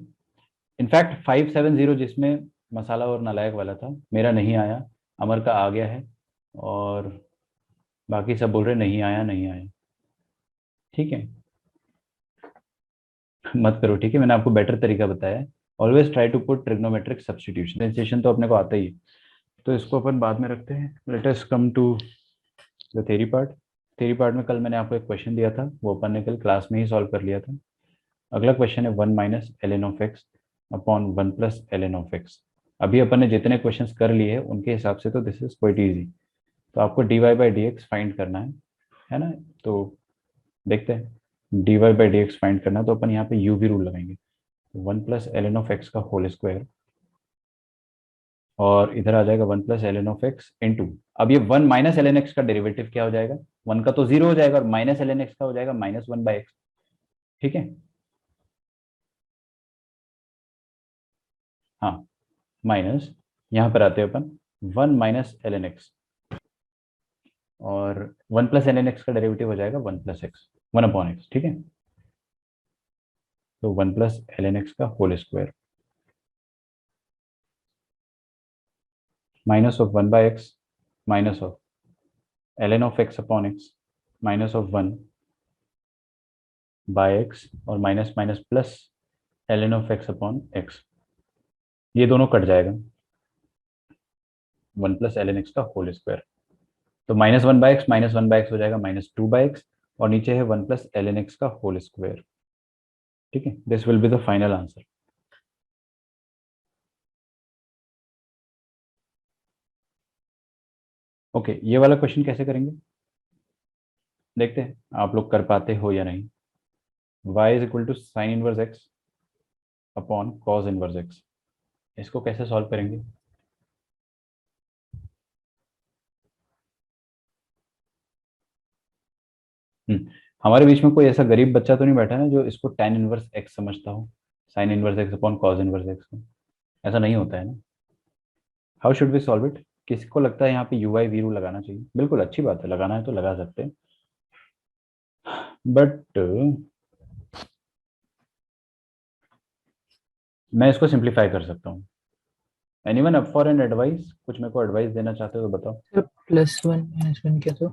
इनफैक्ट 570 जिसमें मसाला और नालायक वाला था मेरा नहीं आया, अमर का आ गया है, और बाकी सब बोल रहे नहीं आया नहीं आया। ठीक है, मत करो, ठीक है, मैंने आपको बेटर तरीका बताया है। Always try to put trigonometric substitution तो अपने को आता ही है, तो इसको अपन बाद में रखते हैं। Let us come to the theory part. Theory part में कल मैंने आपको एक क्वेश्चन दिया था, वो अपन ने कल क्लास में ही सॉल्व कर लिया था। अगला क्वेश्चन है 1 minus l n of x upon 1 plus l n of x. अभी अपन ने जितने क्वेश्चंस कर लिए हैं उनके हिसाब से तो दिस इज क्वाइट इजी। तो आपको d y by d x find करना है ना? तो देखते हैं, d y by d x find करना है तो अपन यहाँ पे यू भी रूल लगाएंगे, 1 plus l n of x का होल स्क्वायर, और इधर आ जाएगा 1 plus l n of x into, अब ये 1 माइनस एल एन एक्स का डेरिवेटिव क्या हो जाएगा, 1 का तो 0 हो जाएगा, और माइनस एल एन एक्स का हो जाएगा -1/x। ठीक है, हाँ, माइनस, यहाँ पर आते हैं अपन 1 माइनस एल एन एक्स, और 1 प्लस एल एन एक्स का डेरिवेटिव हो जाएगा 1 प्लस एक्स, 1/x। ठीक है, तो 1 प्लस एल एन एक्स का whole square minus of 1/x minus of l n of x upon x minus of 1/x और minus minus plus l n of x upon x, ये दोनों कट जाएगा, 1 प्लस एल एन एक्स का होल स्क्वायर, तो -1/x हो जाएगा -2/x, और नीचे है 1 प्लस एल एन एक्स का होल स्क्वायर। ठीक है, this will be the final answer. Okay, ये वाला क्वेश्चन कैसे करेंगे देखते हैं आप लोग कर पाते हो या नहीं। y is equal to sine inverse x upon cos inverse x, इसको कैसे सॉल्व करेंगे? हमारे बीच में कोई ऐसा गरीब बच्चा तो नहीं बैठा ना जो इसको tan इनवर्स एक्स समझता हो, sine inverse x upon cos inverse x को? ऐसा नहीं होता है ना। How should we solve it? किसी को लगता है यहाँ पे यू वाई वी रूल लगाना चाहिए? बिल्कुल अच्छी बात है, लगाना है तो लगा सकते हैं, बट मैं इसको सिंप्लीफाई कर सकता हूँ। Anyone up for an advice? कुछ मेरे को एडवाइस देना चाहते हो तो बताओ। सर +1 - 1 क्या तो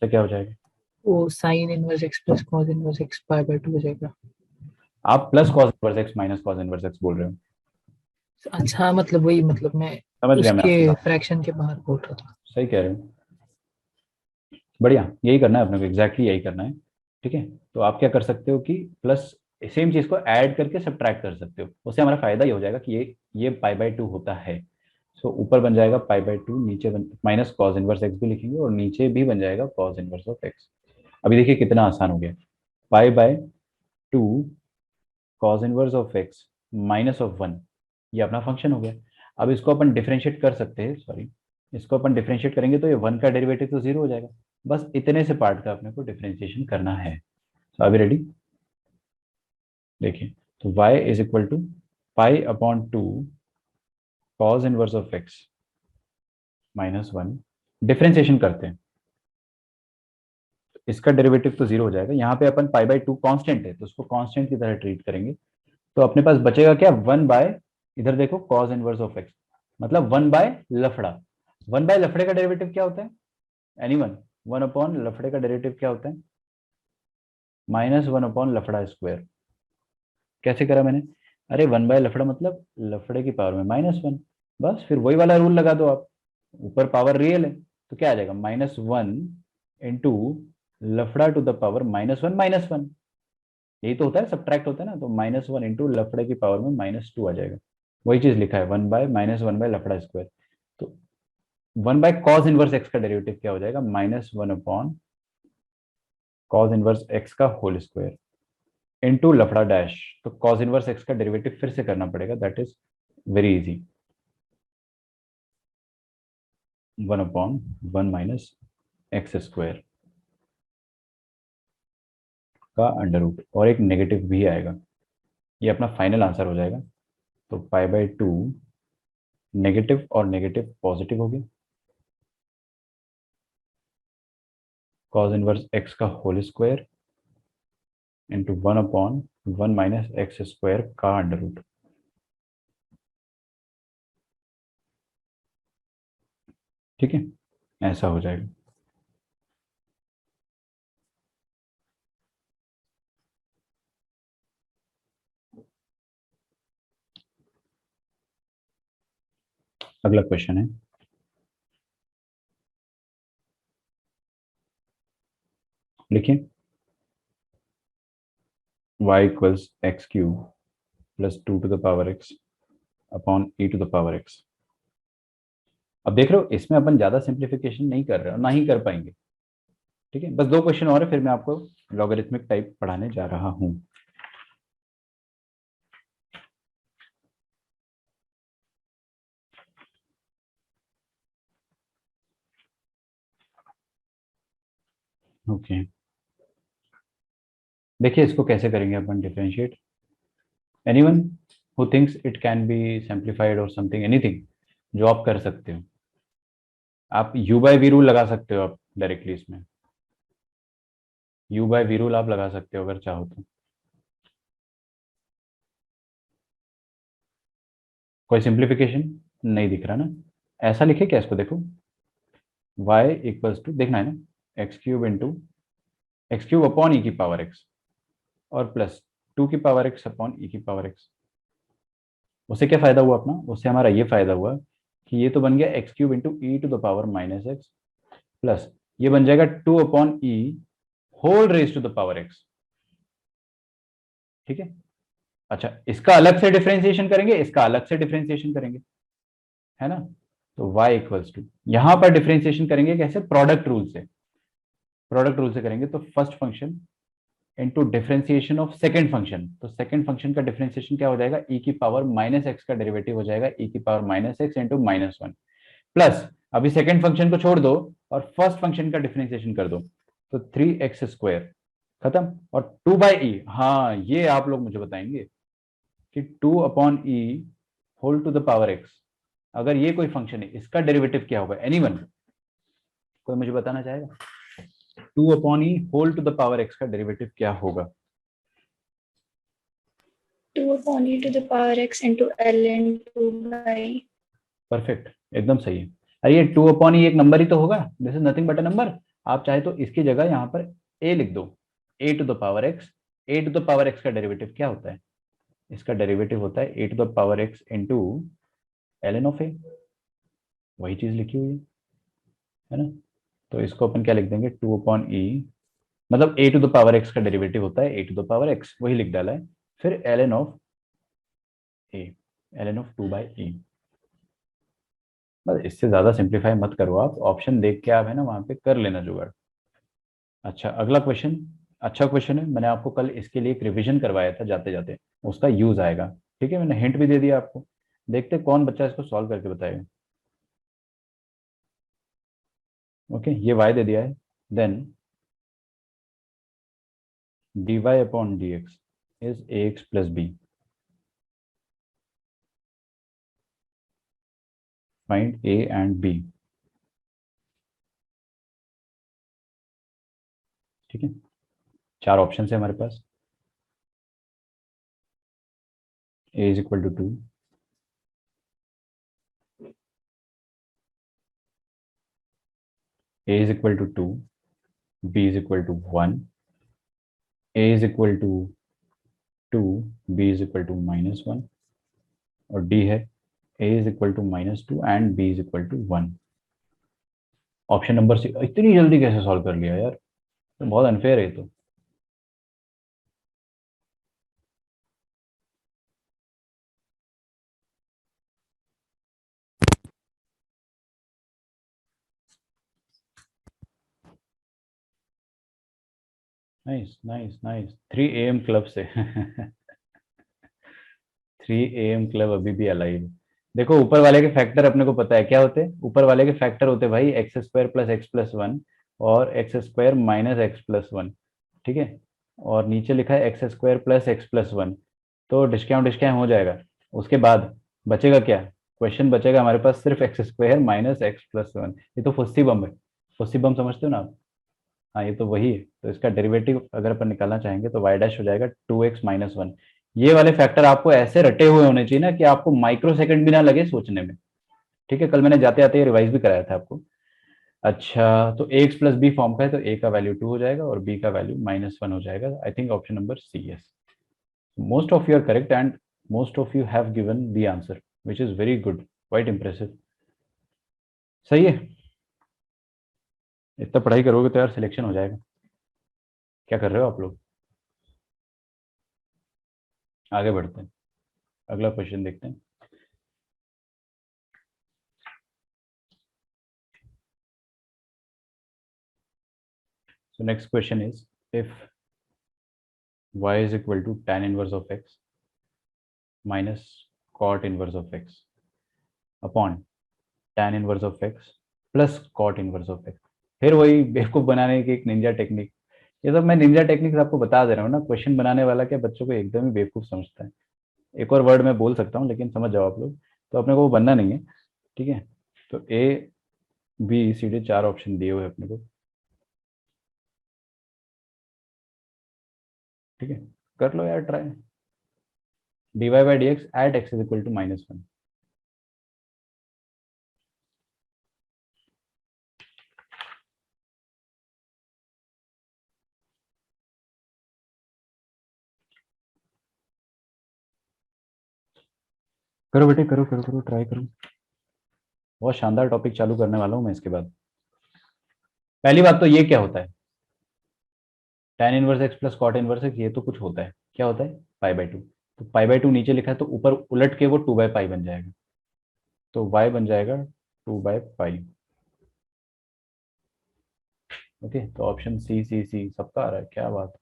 तो क्या हो जाएगा? वो sine inverse x plus cos inverse x पाई/2 हो जाएगा। आप plus cos inverse x minus cos inverse x बोल रहे हो? अच्छा, मतलब वही, मतलब मैं समझ गया मैं उसके आपकी बात, फ्रैक्शन के बाहर बोल रहा था। सही कह रहे हो। बढ़िया, यही करना है अपने को, एग्जैक्टली यही करना है। ठीक है, तो आप क्या कर सकते हो कि प्लस सेम चीज को ऐड करके सब्ट्रैक्ट कर सकते हो, उससे हमारा फायदा ये हो जाएगा कि ये पाई/2 होता है। सो ऊपर बन जाएगा पाई/2, नीचे बन माइनस कॉस इनवर्स एक्स भी लिखेंगे और नीचे भी बन जाएगा कॉस इनवर्स ऑफ एक्स। अभी देखिए कितना आसान हो गया, पाई/2 cos inverse of x minus of 1, ये अपना फंक्शन हो गया। अब इसको अपन डिफरेंशिएट कर सकते हैं, सॉरी, इसको अपन डिफरेंशिएट करेंगे तो ये 1 का डेरिवेटिव तो 0 हो जाएगा। बस इतने से पार्ट का अपने को डिफरेंशिएशन करना है। तो अभी रेडी, देखिए, तो y इज इक्वल टू पाई/2 cos inverse of x minus 1, differentiation करते हैं, इसका डेरिवेटिव तो 0 हो जाएगा। यहाँ पे अपन पाई/2 कांस्टेंट है तो उसको कांस्टेंट की तरह ट्रीट करेंगे, तो अपने पास बचेगा क्या, 1 बाय, इधर देखो कॉस इनवर्स ऑफ एक्स, मतलब 1 बाय लफड़ा। 1 बाय लफड़े का डेरिवेटिव क्या होता है एनीवन? 1 अपॉन लफड़े का डेरिवेटिव क्या होता है? -1 अपॉन लफड़ा स्क्वायर। कैसे करा मैंने? अरे 1 बाय लफड़ा मतलब लफड़े की पावर में -1, बस फिर वही वाला रूल लगा दो आप, ऊपर पावर रियल है तो क्या आ जाएगा, -1 इंटू लफड़ा टू द पावर -1 यही तो होता है, सब्ट्रैक्ट होता है ना, तो -1 इंटू लफड़े की पावर में -2 आ जाएगा। वही चीज लिखा है, 1 बाय लफड़ा स्क्वायर। तो 1 बाय कॉस इनवर्स एक्स का डेरिवेटिव क्या हो जाएगा, -1 अपॉन कॉस इनवर्स एक्स का होल स्क्वायर इनटू लफड़ा डैश। तो कॉस इनवर्स एक्स का डेरिवेटिव फिर से करना पड़ेगा, that is very easy, 1 upon 1 minus x square का अंडर रूट, और एक नेगेटिव भी आएगा, ये अपना फाइनल आंसर हो जाएगा। तो पाई/2 नेगेटिव और नेगेटिव पॉजिटिव हो गया, कॉस इनवर्स एक्स का whole square into 1 upon 1 minus x square का अंडर रूट। ठीक है, ऐसा हो जाएगा। अगला क्वेश्चन है, लिखिए, y equals x cube plus 2 to the power x upon e to the power x। अब देख रहे हो इसमें अपन ज्यादा सिंप्लीफिकेशन नहीं कर रहे और ना ही कर पाएंगे। ठीक है, बस 2 क्वेश्चन और है, फिर मैं आपको लॉगरिथमिक टाइप पढ़ाने जा रहा हूं। ओके, देखिए इसको कैसे करेंगे अपन differentiate. Anyone who thinks it can be simplified or something, anything जो आप कर सकते हो। आप u बाय वी रूल लगा सकते हो, आप डायरेक्टली इसमें u बाय वी रूल आप लगा सकते हो अगर चाहो तो। कोई सिंप्लीफिकेशन नहीं दिख रहा ना? ऐसा लिखे क्या इसको, देखो y इक्वल्स टू, देखना है ना, x cube into x cube upon e की पावर x और प्लस 2 की पावर x अपॉन ई की पावर x। उससे क्या फायदा हुआ अपना, उससे हमारा ये फायदा हुआ कि ये तो बन गया x cube into e to the power minus x, plus ये बन जाएगा 2 upon e whole raise to the power x. ठीक है, अच्छा इसका अलग से डिफरेंशिएशन करेंगे, इसका अलग से डिफरेंशिएशन करेंगे, है ना? तो y इक्वल्स टू, यहां पर डिफरेंशिएशन करेंगे कैसे, प्रोडक्ट रूल से, प्रोडक्ट रूल से करेंगे। तो first function into differentiation of second function, तो सेकंड फंक्शन का डिफरेंशिएशन क्या हो जाएगा, e की पावर माइनस एक्स का डेरिवेटिव हो जाएगा e की power minus x into minus one, plus अभी सेकंड फंक्शन को छोड़ दो और फर्स्ट फंक्शन का डिफरेंशिएशन कर दो, तो 3x² खत्म। और 2/e, हाँ ये आप लोग मुझे बताएंगे कि 2/e whole to the power x, अगर ये कोई फंक्शन है इसका डेरिवेटिव क्या होगा, एनीवन, कोई मुझे बताना चाहेगा? 2/e whole to the power x का डेरिवेटिव क्या होगा? 2/e to the power x into ln 2/e. Perfect, एकदम सही है। अरे ये 2/e एक नंबर ही तो होगा, this is nothing but a number. आप चाहे तो इसकी जगह यहाँ पर a लिख दो, a to the power x। a to the power x का डेरिवेटिव क्या होता है, इसका डेरिवेटिव होता है a to the power x into ln of a, वही चीज लिखी हुई है ना। तो इसको अपन क्या लिख देंगे, 2/e, मतलब a to the power x का डेरिवेटिव होता है a to the power x, वही लिख डाला है, फिर ln of a, ln of 2/e। बस इससे ज्यादा सिंप्लीफाई मत करो आप, ऑप्शन देख के आप है ना वहां पे कर लेना जुगाड़। अच्छा अगला क्वेश्चन, अच्छा क्वेश्चन है, मैंने आपको कल इसके लिए एक रिवीजन करवाया था जाते जाते, उसका यूज आएगा, ठीक है, मैंने हिंट भी दे दिया आपको। देखते कौन बच्चा इसको सॉल्व करके बताएगा। ओके, ये y दे दिया है, then dy upon dx is ax plus b, find a and b, ठीक है। चार ऑप्शन है हमारे पास, a is equal to 2, a is equal to 2, b is equal to 1, a is equal to 2, b is equal to -1, और d है a is equal to -2 and b is equal to 1। Option number C, इतनी जल्दी कैसे सॉल्व कर लिया यार, तो बहुत अनफेयर है तो। Nice nice nice, 3 AM club से 3 AM क्लब अभी भी अलाइव। देखो ऊपर वाले के फैक्टर अपने को पता है क्या होते हैं, ऊपर वाले के फैक्टर होते हैं भाई x² प्लस x प्लस 1 और x² माइनस x प्लस 1, ठीक है, और नीचे लिखा है x² प्लस x प्लस 1, तो डिस्काउंट डिस्काउंट हो जाएगा। उसके बाद बचेगा क्या, क्वेश्चन बचेगा हमारे पास सिर्फ x² माइनस x प्लस 1, ये तो फुस्सी बम है, फुस्सी बम समझते हो ना आप, हाँ ये तो वही है। तो इसका डेरिवेटिव अगर अपन निकालना चाहेंगे तो y डैश हो जाएगा 2x माइनस 1। ये वाले फैक्टर आपको ऐसे रटे हुए होने चाहिए ना कि आपको माइक्रो सेकंड भी ना लगे सोचने में, ठीक है, कल मैंने जाते आते रिवाइज भी कराया था आपको। अच्छा तो ax प्लस बी फॉर्म का है, तो a का वैल्यू 2 हो जाएगा और b का वैल्यू -1 हो जाएगा। I think option number C, yes, most of you are correct and most of you have given the answer which is very good, quite impressive. सही है, इतना पढ़ाई करोगे तो यार सिलेक्शन हो जाएगा। क्या कर रहे हो आप लोग, आगे बढ़ते हैं, अगला क्वेश्चन देखते हैं। So next question is, if y is equal to tan inverse of x minus cot inverse of x upon tan inverse of x plus cot inverse of x, फिर वही बेवकूफ बनाने की एक निंजा टेक्निक। ये सब मैं निंजा टेक्निक्स आपको बता दे रहा हूँ ना, क्वेश्चन बनाने वाला क्या बच्चों को एकदम ही बेवकूफ समझता है। एक और वर्ड मैं बोल सकता हूँ लेकिन समझ जाओ आप लोग, तो अपने को वो बनना नहीं है, ठीक है। तो ए बी सी डी चार ऑप्शन दिए हुए अपने को, ठीक है, कर लो यार try. dy by dx at x is equal to -1, करो बेटे करो करो करो ट्राई करो। बहुत शानदार टॉपिक चालू करने वाला हूं मैं इसके बाद। पहली बात तो ये क्या होता है, tan inverse x plus cot inverse x, ये तो कुछ होता है, क्या होता है, π/2। तो π/2 नीचे लिखा है तो ऊपर उलट के वो 2/π बन जाएगा, तो y बन जाएगा 2/π। ओके, तो ऑप्शन सी सी सी सबका आ रहा है, क्या बात,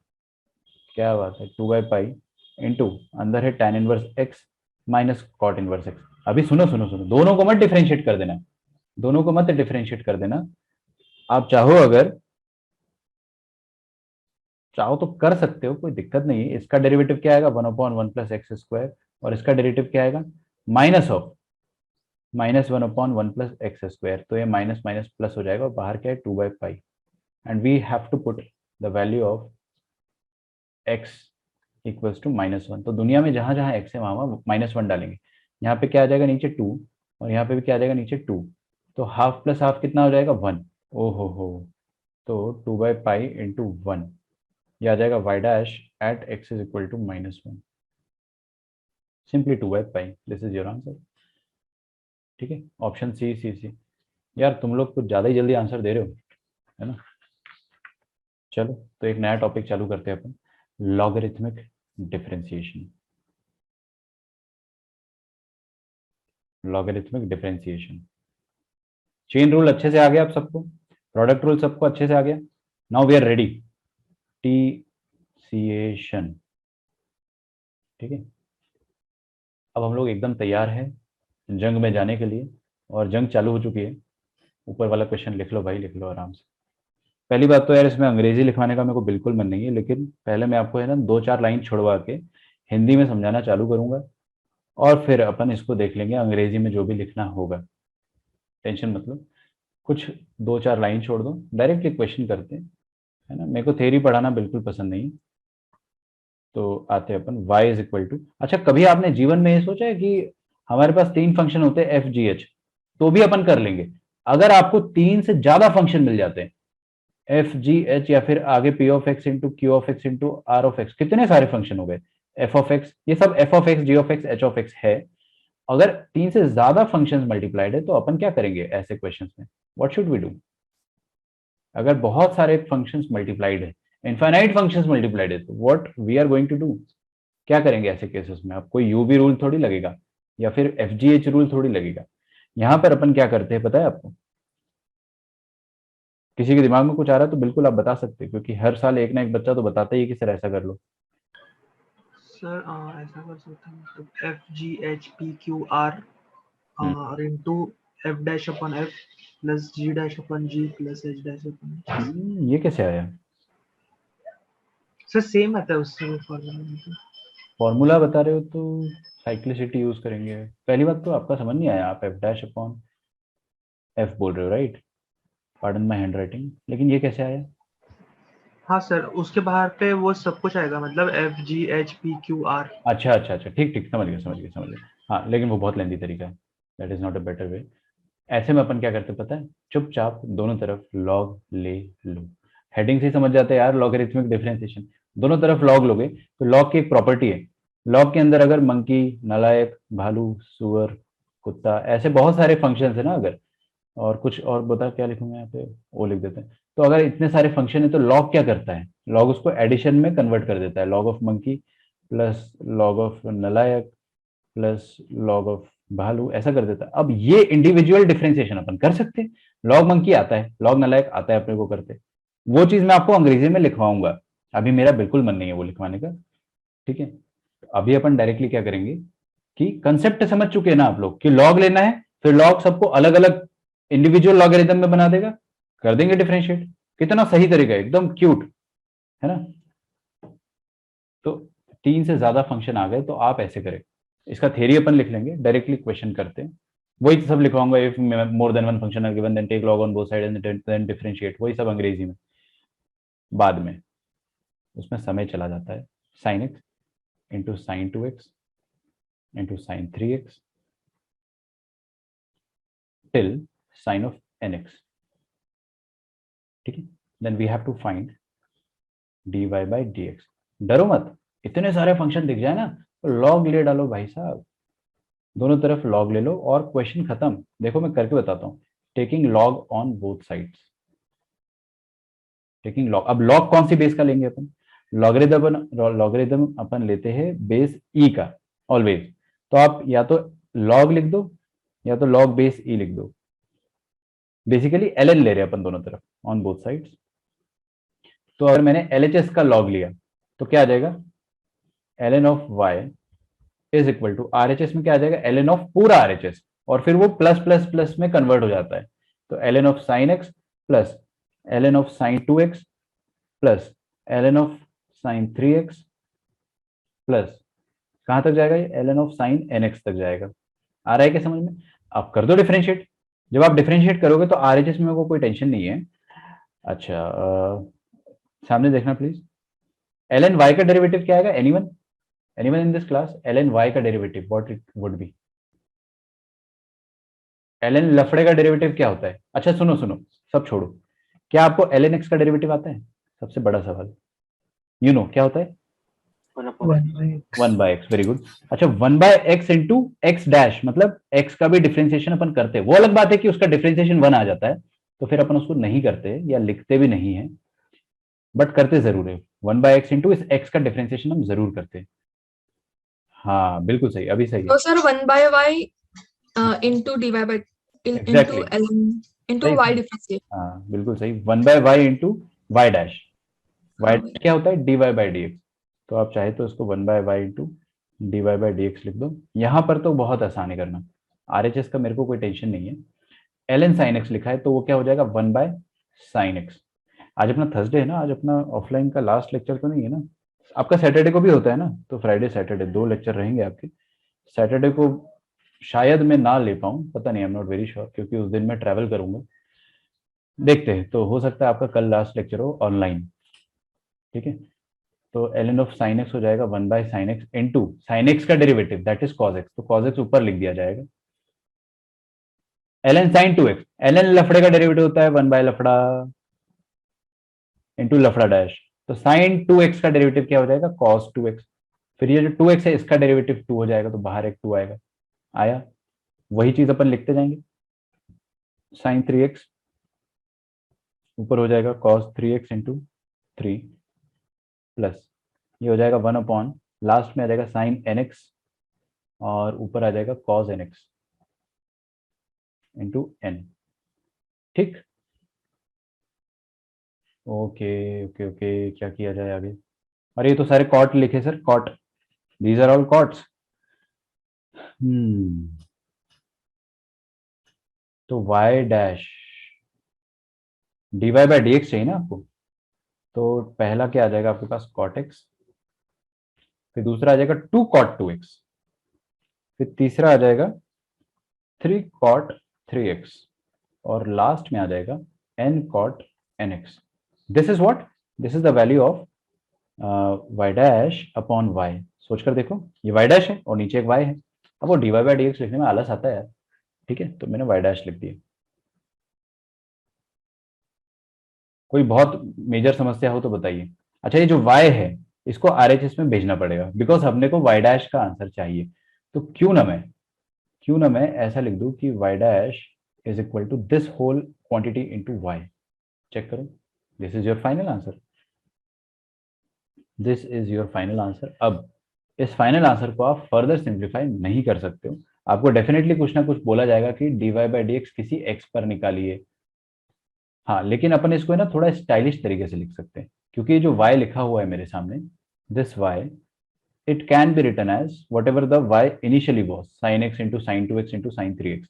क्या बात है। 2/π इंटू अंदर है tan inverse x minus cot inverse x। अभी सुनो सुनो सुनो, दोनों को मत डिफरेंशिएट कर देना, दोनों को मत डिफरेंशिएट कर देना। आप चाहो, अगर चाहो तो कर सकते हो, कोई दिक्कत नहीं है। इसका डेरिवेटिव क्या आएगा, 1/1 प्लस एक्स स्क्वायर, और इसका डेरिवेटिव क्या आएगा, -1/1 प्लस एक्स स्क्वायर। तो ये माइनस माइनस प्लस हो जाएगा, और बाहर क्या है 2/π, and we have to put the value of x equals to -1। तो दुनिया में जहां जहां x है वहां -1 डालेंगे। यहाँ पे क्या आ जाएगा नीचे 2, और यहाँ पे भी क्या आ जाएगा नीचे 2, तो हाफ प्लस हाफ कितना हो जाएगा 1। ओ हो, तो 2/π इंटू 1, यह आ जाएगा y dash at x is equal to -1, simply 2/π। This is your answer. ठीक है, ऑप्शन सी सी सी। यार तुम लोग कुछ ज्यादा ही जल्दी आंसर दे रहे हो, है ना। चलो, तो एक नया टॉपिक चालू करते हैं अपन, logarithmic differentiation. Logarithmic differentiation, chain rule अच्छे से आ गया आप सबको, प्रोडक्ट रूल सबको अच्छे से आ गया। नाउ वी आर रेडी, टीसीएशन। ठीक है, अब हम लोग एकदम तैयार हैं जंग में जाने के लिए, और जंग चालू हो चुकी है। ऊपर वाला क्वेश्चन लिख लो भाई, लिख लो आराम से। पहली बात तो यार, इसमें अंग्रेजी लिखवाने का मेरे को बिल्कुल मन नहीं है, लेकिन पहले मैं आपको है ना 2-4 लाइन छुड़वा के हिंदी में समझाना चालू करूंगा, और फिर अपन इसको देख लेंगे अंग्रेजी में जो भी लिखना होगा। टेंशन मतलब, कुछ 2-4 लाइन छोड़ दो, डायरेक्टली क्वेश्चन करते हैं, है ना। मेरे को थ्योरी पढ़ाना बिल्कुल पसंद नहीं। तो आते हैं अपन y इज इक्वल टू, अच्छा कभी आपने जीवन में ये सोचा है कि हमारे पास 3 फंक्शन होते हैं f g h, तो भी अपन कर लेंगे। अगर आपको 3 से ज्यादा फंक्शन मिल जाते हैं एफ जी एच, या फिर आगे p of x into q of x into r of x, कितने सारे फंक्शन हो गए, एफ ऑफ एक्स, ये सब f of x, g of x, h of x है। अगर 3 से ज्यादा फंक्शंस मल्टीप्लाइड है तो अपन क्या करेंगे ऐसे क्वेश्चंस में, व्हाट शुड वी डू। अगर बहुत सारे फंक्शंस मल्टीप्लाइड है, इनफाइनाइट फंक्शंस मल्टीप्लाइड है, तो what we are going to do, क्या करेंगे ऐसे केसेस में। अब कोई यूवी रूल थोड़ी लगेगा, या फिर एफ जी एच रूल थोड़ी लगेगा। यहां पर अपन क्या करते हैं पता है आपको, किसी के दिमाग में कुछ आ रहा है तो बिल्कुल आप बता सकते हैं, क्योंकि हर साल एक ना एक बच्चा तो बताता ही है कि सर ऐसा कर लो। सर ऐसा कर सकते हैं, मतलब FGHPQR और इनटू F डैश अपन F प्लस G डैश अपन G प्लस H डैश अपन। ये कैसे आया, सर सेम आता है उससे वो फॉर्मूला। फॉर्मूला बता रहे हो तो साइक्लिसिटी यूज करेंगे। पहली बात तो आपका समझ नहीं आया, आप एफ डैश अपॉन एफ बोल रहे हो, राइट। पार्डन माय हैंडराइटिंग, लेकिन ये कैसे आया। हाँ सर, उसके बाहर पे वो सब कुछ आएगा, मतलब FGHPQR। अच्छा अच्छा अच्छा, ठीक ठीक, समझ गया समझ गया समझ गया। हाँ, लेकिन वो बहुत लेंदी तरीका है, that is not a better way. ऐसे में अपन क्या करते पता है, चुपचाप दोनों तरफ लॉग ले लो। हेडिंग से ही समझ जाते हैं यार, लॉगरिथमिक डिफरेंशिएशन, दोनों तरफ लॉग लोगे तो लॉग की एक प्रॉपर्टी है, लॉग के अंदर अगर मंकी, नालायक, भालू, सुअर, कुत्ता, ऐसे बहुत सारे फंक्शन है ना, अगर और कुछ और बता क्या लिखूंगा यहाँ पे, वो लिख देते हैं। तो अगर इतने सारे फंक्शन है तो लॉग क्या करता है, लॉग उसको एडिशन में कन्वर्ट कर देता है, log of monkey plus log of नालायक प्लस लॉग ऑफ भालू, ऐसा कर देता है। अब ये इंडिविजुअल डिफरेंशिएशन अपन कर सकते हैं, लॉग मंकी आता है, लॉग नालायक आता है अपने को करते, वो चीज मैं आपको अंग्रेजी में लिखवाऊंगा, अभी मेरा बिल्कुल मन नहीं है वो लिखवाने का। ठीक है, अभी अपन डायरेक्टली क्या करेंगे कि कंसेप्ट समझ चुके हैं ना आप लोग कि लॉग लेना है, फिर लॉग सबको अलग अलग इंडिविजुअल लॉगरिथम में बना देगा, कर देंगे डिफरेंशिएट। कितना सही तरीका है, एकदम क्यूट है ना। तो 3 से ज्यादा फंक्शन आ गए तो आप ऐसे करें, इसका थ्योरी अपन लिख लेंगे, डायरेक्टली क्वेश्चन करते हैं। वही सब लिखवाऊंगा, if more than one function are given then take log on both side and then differentiate, वही सब अंग्रेजी में बाद में, उसमें समय चला जाता है। Sine x into sine 2x into sine 3x till sin of nx। ठीक है, then we have to find dy by dx। डरो मत, इतने सारे फंक्शन दिख जाए ना तो लॉग ले डालो भाई साहब, दोनों तरफ लॉग ले लो और क्वेश्चन खत्म। देखो मैं करके बताता हूँ, taking log on both sides, taking log. अब लॉग कौन सी बेस का लेंगे अपन, लॉगरिथम अपन लेते हैं बेस ई का ऑलवेज। तो आप या तो लॉग लिख दो या तो लॉग बेस ई लिख दो, बेसिकली ln ले रहे हैं अपन दोनों तरफ ऑन बोथ साइड्स। तो अगर मैंने LHS का लॉग लिया तो क्या आ जाएगा, ln of y is equal to RHS में क्या आ जाएगा, ln ऑफ पूरा RHS, और फिर वो प्लस प्लस प्लस में कन्वर्ट हो जाता है। तो ln of sin x plus ln of sin 2x plus ln of sin 3x plus कहां तक जाएगा ये, ln ऑफ sin nx तक जाएगा। आ रहा है क्या समझ में? आप कर दो डिफरेंशिएट। जब आप डिफरेंशिएट करोगे तो RHS में को कोई टेंशन नहीं है। अच्छा सामने देखना प्लीज, ln y का डेरिवेटिव क्या आएगा, anyone in this class, ln y का derivative what it would be, ln लफड़े का डेरिवेटिव क्या होता है? अच्छा सुनो सुनो, सब छोड़ो, क्या आपको ln x का डेरिवेटिव आता है? सबसे बड़ा सवाल, क्या होता है? 1 बाय एक्स, वेरी गुड। अच्छा 1 by x into x dash, मतलब x का भी डिफरेंशिएशन अपन करते हैं। वो अलग बात है कि उसका डिफरेंशिएशन 1 आ जाता है, तो फिर अपन उसको नहीं करते या लिखते भी नहीं है, बट करते जरूर है। 1 बाय एक्स इंटू इस x का डिफरेंशिएशन हम जरूर करते हैं। हाँ बिल्कुल सही, अभी सही है। तो sir 1 by y into dy by into Exactly. ln into सही y सही। डिफरेंशिएट। हाँ बिल्कुल सही, 1 by y into y dash, y हाँ, क्या होता है, d y by d x. तो आप चाहे तो इसको 1 by y into d y by d x लिख दो। यहाँ पर तो बहुत आसान है करना, RHS का मेरे को कोई टेंशन नहीं है। ln साइन एक्स लिखा है तो वो क्या हो जाएगा, 1 बाय साइन एक्स। आज अपना थर्सडे है ना, आज अपना ऑफलाइन का लास्ट लेक्चर तो नहीं है ना? आपका सैटरडे को भी होता है ना? तो फ्राइडे सैटरडे 2 लेक्चर रहेंगे आपके। सैटरडे को शायद मैं ना ले पाऊँ, पता नहीं, I am not very sure, क्योंकि उस दिन मैं ट्रैवल करूंगा। देखते हैं, तो हो सकता है आपका कल लास्ट लेक्चर हो ऑनलाइन। ठीक है, तो ln ऑफ साइन एक्स हो जाएगा 1 by sine x into sine x का derivative that is cos x, तो कॉस एक्स ऊपर लिख दिया जाएगा, ln साइन 2x, ln लफड़े का डेरिवेटिव होता है 1 बाय लफड़ा इंटू लफड़ा डैश, तो साइन 2x का डेरिवेटिव क्या हो जाएगा, कॉस 2x। फिर ये जो 2x है इसका डेरिवेटिव 2 हो जाएगा, तो बाहर एक 2 आएगा। आया, वही चीज अपन लिखते जाएंगे, साइन 3x ऊपर हो जाएगा कॉस 3x इंटू 3 प्लस ये हो जाएगा 1 अपॉन, लास्ट में आ जाएगा साइन nx और ऊपर आ जाएगा कॉस nx इंटू n। ठीक, ओके ओके ओके, क्या किया जाए आगे? अरे ये तो सारे कॉट लिखे sir, cot, these are all cots. तो y dash d y by d x चाहिए ना आपको, तो पहला क्या आ जाएगा आपके पास, कॉट एक्स, फिर दूसरा आ जाएगा 2 कॉट 2x, फिर तीसरा आ जाएगा 3 कॉट 3x, और लास्ट में आ जाएगा n cot nx। This is what, this is the value of y dash upon y। सोचकर देखो, ये y डैश है और नीचे एक y है। अब वो d y by d x लिखने में आलस आता है यार, ठीक है, तो मैंने y डैश लिख दिया। कोई बहुत मेजर समस्या हो तो बताइए। अच्छा ये जो y है इसको RHS में भेजना पड़ेगा, बिकॉज हमने को y डैश का आंसर चाहिए। तो क्यों ना मैं ऐसा लिख दूं कि y dash is equal to this whole quantity into y। Check करो, this is your final answer, this is your final answer. अब इस फाइनल आंसर को आप फर्दर सिंप्लीफाई नहीं कर सकते हो, आपको डेफिनेटली कुछ ना कुछ बोला जाएगा कि d y by d x किसी एक्स पर निकालिए। हाँ लेकिन अपन इसको है ना थोड़ा स्टाइलिश तरीके से लिख सकते हैं, क्योंकि ये जो y लिखा हुआ है मेरे सामने, this y, it can be written as whatever the y initially was, sin x into sin 2x into sin 3x,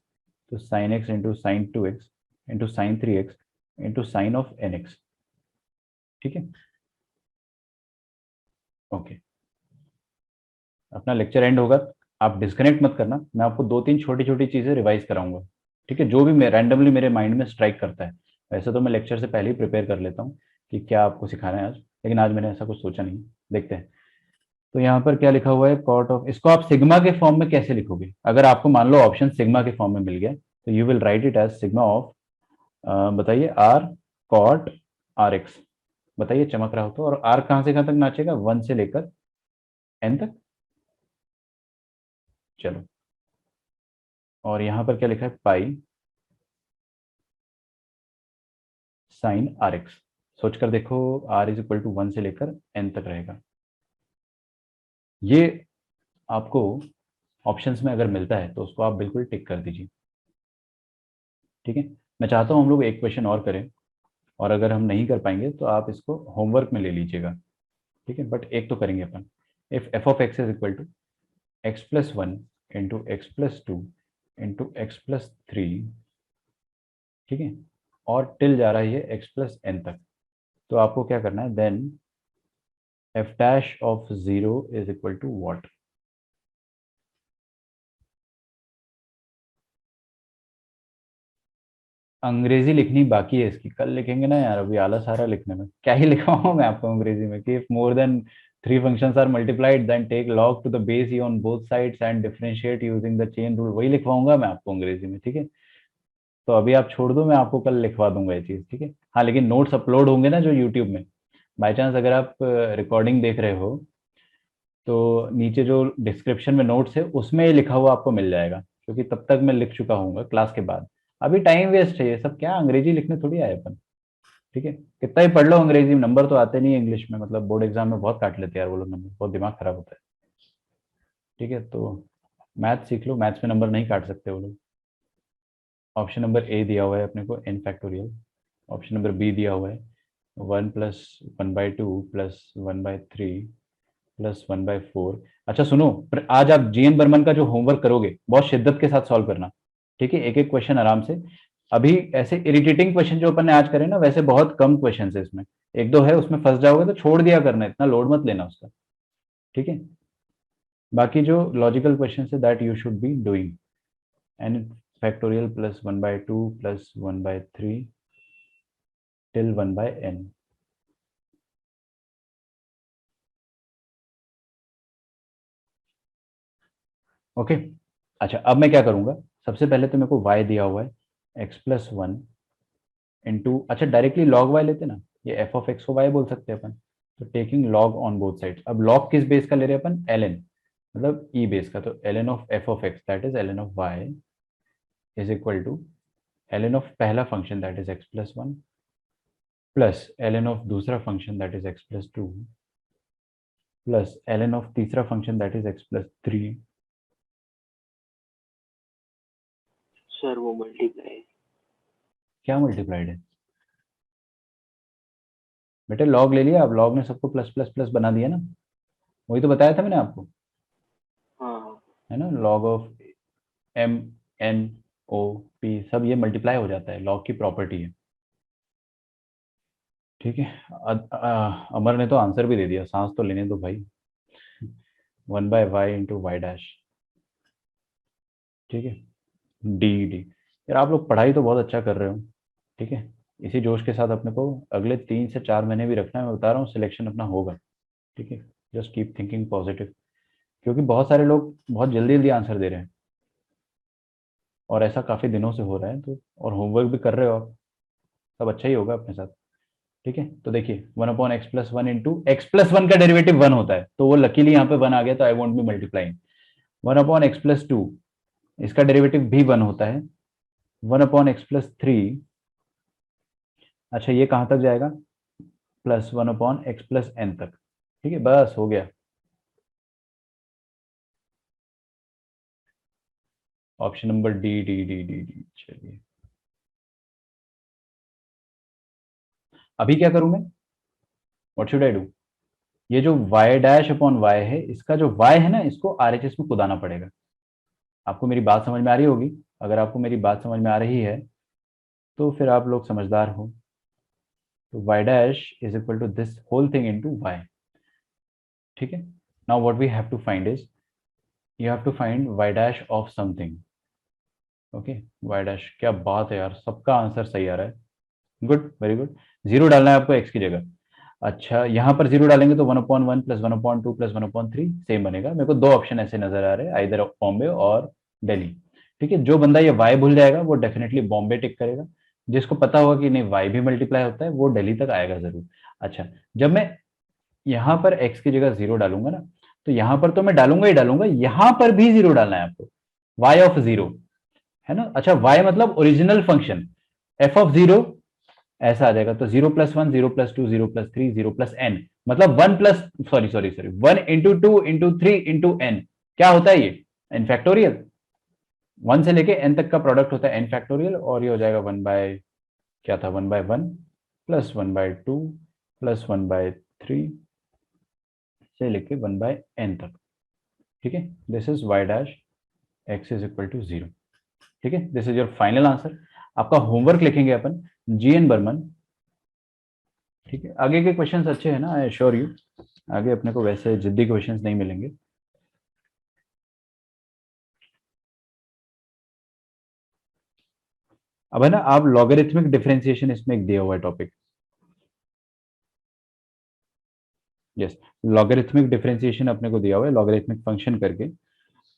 तो sin x into sin 2x into sin 3x into sin of nx। ठीक है, ओके, अपना लेक्चर एंड होगा, आप डिस्कनेक्ट मत करना, मैं आपको 2-3 छोटी छोटी चीजें रिवाइज कराऊंगा। ठीक है, जो भी मैं रैंडमली मेरे माइंड में स्ट्राइक करता है, वैसे तो मैं लेक्चर से पहले ही प्रिपेयर कर लेता हूँ कि क्या आपको सिखाना है आज, लेकिन आज मैंने ऐसा कुछ सोचा नहीं, देखते हैं। तो यहाँ पर क्या लिखा हुआ है, कॉट ऑफ, इसको आप सिग्मा के फॉर्म में कैसे लिखोगे? अगर आपको मान लो ऑप्शन सिग्मा के फॉर्म में मिल गया तो you will write it as sigma of, बताइए, आर कॉट आर एक्स। बताइए चमक रहा हो तो, और आर कहाँ से कहाँ तक नाचेगा, 1 से लेकर n तक। चलो, और यहाँ पर क्या लिखा है, पाई साइन आर एक्स। सोचकर देखो, आर इज इक्वल टू 1 से लेकर n तक रहेगा। ये आपको ऑप्शंस में अगर मिलता है तो उसको आप बिल्कुल टिक कर दीजिए। ठीक है, मैं चाहता हूँ हम लोग एक क्वेश्चन और करें, और अगर हम नहीं कर पाएंगे तो आप इसको होमवर्क में ले लीजिएगा, ठीक है, बट एक तो करेंगे अपन। If f of x is equal to x plus one into x plus two into x plus three, ठीक है, और टिल जा रहा है ये एक्स प्लस एन तक, तो आपको क्या करना है, then f dash of zero is equal to what. अंग्रेजी लिखनी बाकी है इसकी, कल लिखेंगे ना यार, अभी आलस आ रहा है लिखने में, क्या ही लिखवाऊं मैं आपको अंग्रेजी में कि if more than three functions are multiplied then take log to the base e on both sides and differentiate using the chain rule, वही लिखवाऊंगा मैं आपको अंग्रेजी में, ठीक है। तो अभी आप छोड़ दो, मैं आपको कल लिखवा दूंगा ये चीज, ठीक है। हाँ, लेकिन नोट्स अपलोड होंगे ना जो यूट्यूब में, बाई चांस अगर आप रिकॉर्डिंग देख रहे हो तो नीचे जो डिस्क्रिप्शन में नोट्स है उसमें ये लिखा हुआ आपको मिल जाएगा, क्योंकि तब तक मैं लिख चुका हूँ क्लास के बाद। अभी टाइम वेस्ट है, ये सब क्या अंग्रेजी लिखने थोड़ी आए अपन, ठीक है। कितना ही पढ़ लो अंग्रेजी में, नंबर तो आते नहीं है इंग्लिश में, मतलब बोर्ड एग्जाम में बहुत काट लेते हैं यार वो लोग नंबर, बहुत दिमाग खराब होता है, ठीक है। तो मैथ सीख लो, मैथ्स में नंबर नहीं काट सकते वो लोग। ऑप्शन नंबर ए दिया हुआ है अपने को n factorial, option number B दिया हुआ है 1 प्लस 1/2 प्लस 1/3 प्लस 1/4। अच्छा सुनो, आज आप जीएन बर्मन का जो होमवर्क करोगे बहुत शिद्दत के साथ सॉल्व करना, ठीक है, एक एक क्वेश्चन आराम से। अभी ऐसे इरिटेटिंग क्वेश्चन जो अपन ने आज करे ना, वैसे बहुत कम क्वेश्चन है इसमें, एक दो है उसमें फंस जाओगे तो छोड़ दिया करना, इतना लोड मत लेना उसका, ठीक है। बाकी जो लॉजिकल क्वेश्चन है that you should be doing, n factorial plus 1/2 plus 1/3 till 1/n। Okay, अच्छा अब मैं क्या करूंगा, सबसे पहले तो मेरे को y दिया हुआ है x प्लस वन इंटू, अच्छा डायरेक्टली लॉग y लेते ना, ये एफ ऑफ एक्स को y बोल सकते हैं अपन, तो taking log on both sides. अब लॉग किस बेस का ले रहे हैं अपन, ln, मतलब e बेस का, तो ln of f of x that is ln of y is equal to ln of पहला function that is x plus one plus ln of दूसरा function that is x plus two plus ln of तीसरा function that is x plus three. Sir वो मल्टीप्लाई। क्या मल्टीप्लाइड है बेटे, लॉग ले लिया, अब लॉग ने सबको प्लस प्लस प्लस बना दिया ना, वही तो बताया था मैंने आपको, हाँ है ना, log of m n o p सब ये मल्टीप्लाई हो जाता है, लॉग की प्रॉपर्टी है, ठीक है। अमर ने तो आंसर भी दे दिया, सांस तो लेने दो भाई, 1/y इंटू वाई डैश, ठीक है, डी। यार आप लोग पढ़ाई तो बहुत अच्छा कर रहे हो, ठीक है, इसी जोश के साथ अपने को अगले 3 से 4 महीने भी रखना है, मैं बता रहा हूँ सिलेक्शन अपना होगा, ठीक है। जस्ट कीप थिंकिंग पॉजिटिव, क्योंकि बहुत सारे लोग बहुत जल्दी जल्दी आंसर दे रहे हैं, और ऐसा काफी दिनों से हो रहा है, तो और होमवर्क भी कर रहे हो आप, सब अच्छा ही होगा अपने साथ, ठीक है। तो देखिए 1/x plus one into x plus one का डेरिवेटिव 1 होता है, तो वो लकीली यहाँ पे 1 आ गया, तो I won't be multiplying. 1/x plus two, इसका डेरिवेटिव भी 1 होता है। 1/x प्लस थ्री, अच्छा ये कहाँ तक जाएगा, प्लस 1/x प्लस एन तक, ठीक है, बस हो गया। Option number D D D D D. चलिए अभी क्या करूं मैं, व्हाट शुड आई डू, ये जो y डैश अपॉन y है, इसका जो y है ना, इसको RHS में कुदाना पड़ेगा। आपको मेरी बात समझ में आ रही होगी, अगर आपको मेरी बात समझ में आ रही है तो फिर आप लोग समझदार हो। तो y dash is equal to this whole thing into y, ठीक है। Now what we have to find is, you have to find y dash of something, okay. y dash, क्या बात है यार, सबका आंसर सही आ रहा है, गुड, वेरी गुड। जीरो डालना है आपको x की जगह, अच्छा यहाँ पर जीरो डालेंगे तो 1/1 प्लस 1/2 प्लस 1/3 सेम बनेगा। मेरे को दो ऑप्शन ऐसे नजर आ रहे हैं, इधर बॉम्बे और दिल्ली, ठीक है। जो बंदा ये वाई भूल जाएगा वो डेफिनेटली बॉम्बे टिक करेगा, जिसको पता होगा कि नहीं वाई भी मल्टीप्लाई होता है वो दिल्ली तक आएगा जरूर। अच्छा, जब मैं यहाँ पर एक्स की जगह जीरो डालूंगा ना, तो यहाँ पर तो मैं डालूंगा ही डालूंगा, यहाँ पर भी जीरो डालना है आपको, वाई ऑफ जीरो, है ना। अच्छा वाई मतलब original function, F of zero ऐसा आ जाएगा, तो 0+1 0+2 0+3 0+n, मतलब 1 plus sorry sorry sorry 1 into 2 into 3 into n, क्या होता है ये, इन फैक्टोरियल, 1 से लेके n तक का प्रोडक्ट होता है n फैक्टोरियल, और ये हो जाएगा 1 बाय क्या था 1 by 1 plus 1 by 2 plus 1 by 3 से लेके 1 बाय n तक। ठीक है, this is y dash x is equal to 0। ठीक है, this is your final answer. आपका होमवर्क लिखेंगे अपन GN बर्मन। ठीक है, आगे के क्वेश्चंस अच्छे हैं ना, आई एश्योर यू, आगे अपने को वैसे जिद्दी क्वेश्चंस नहीं मिलेंगे। अब है ना, आप लॉगरिथमिक डिफरेंशिएशन इसमें एक दिया हुआ है टॉपिक। यस, लॉगरिथमिक डिफरेंशिएशन अपने को दिया हुआ है, लॉगरिथमिक फंक्शन करके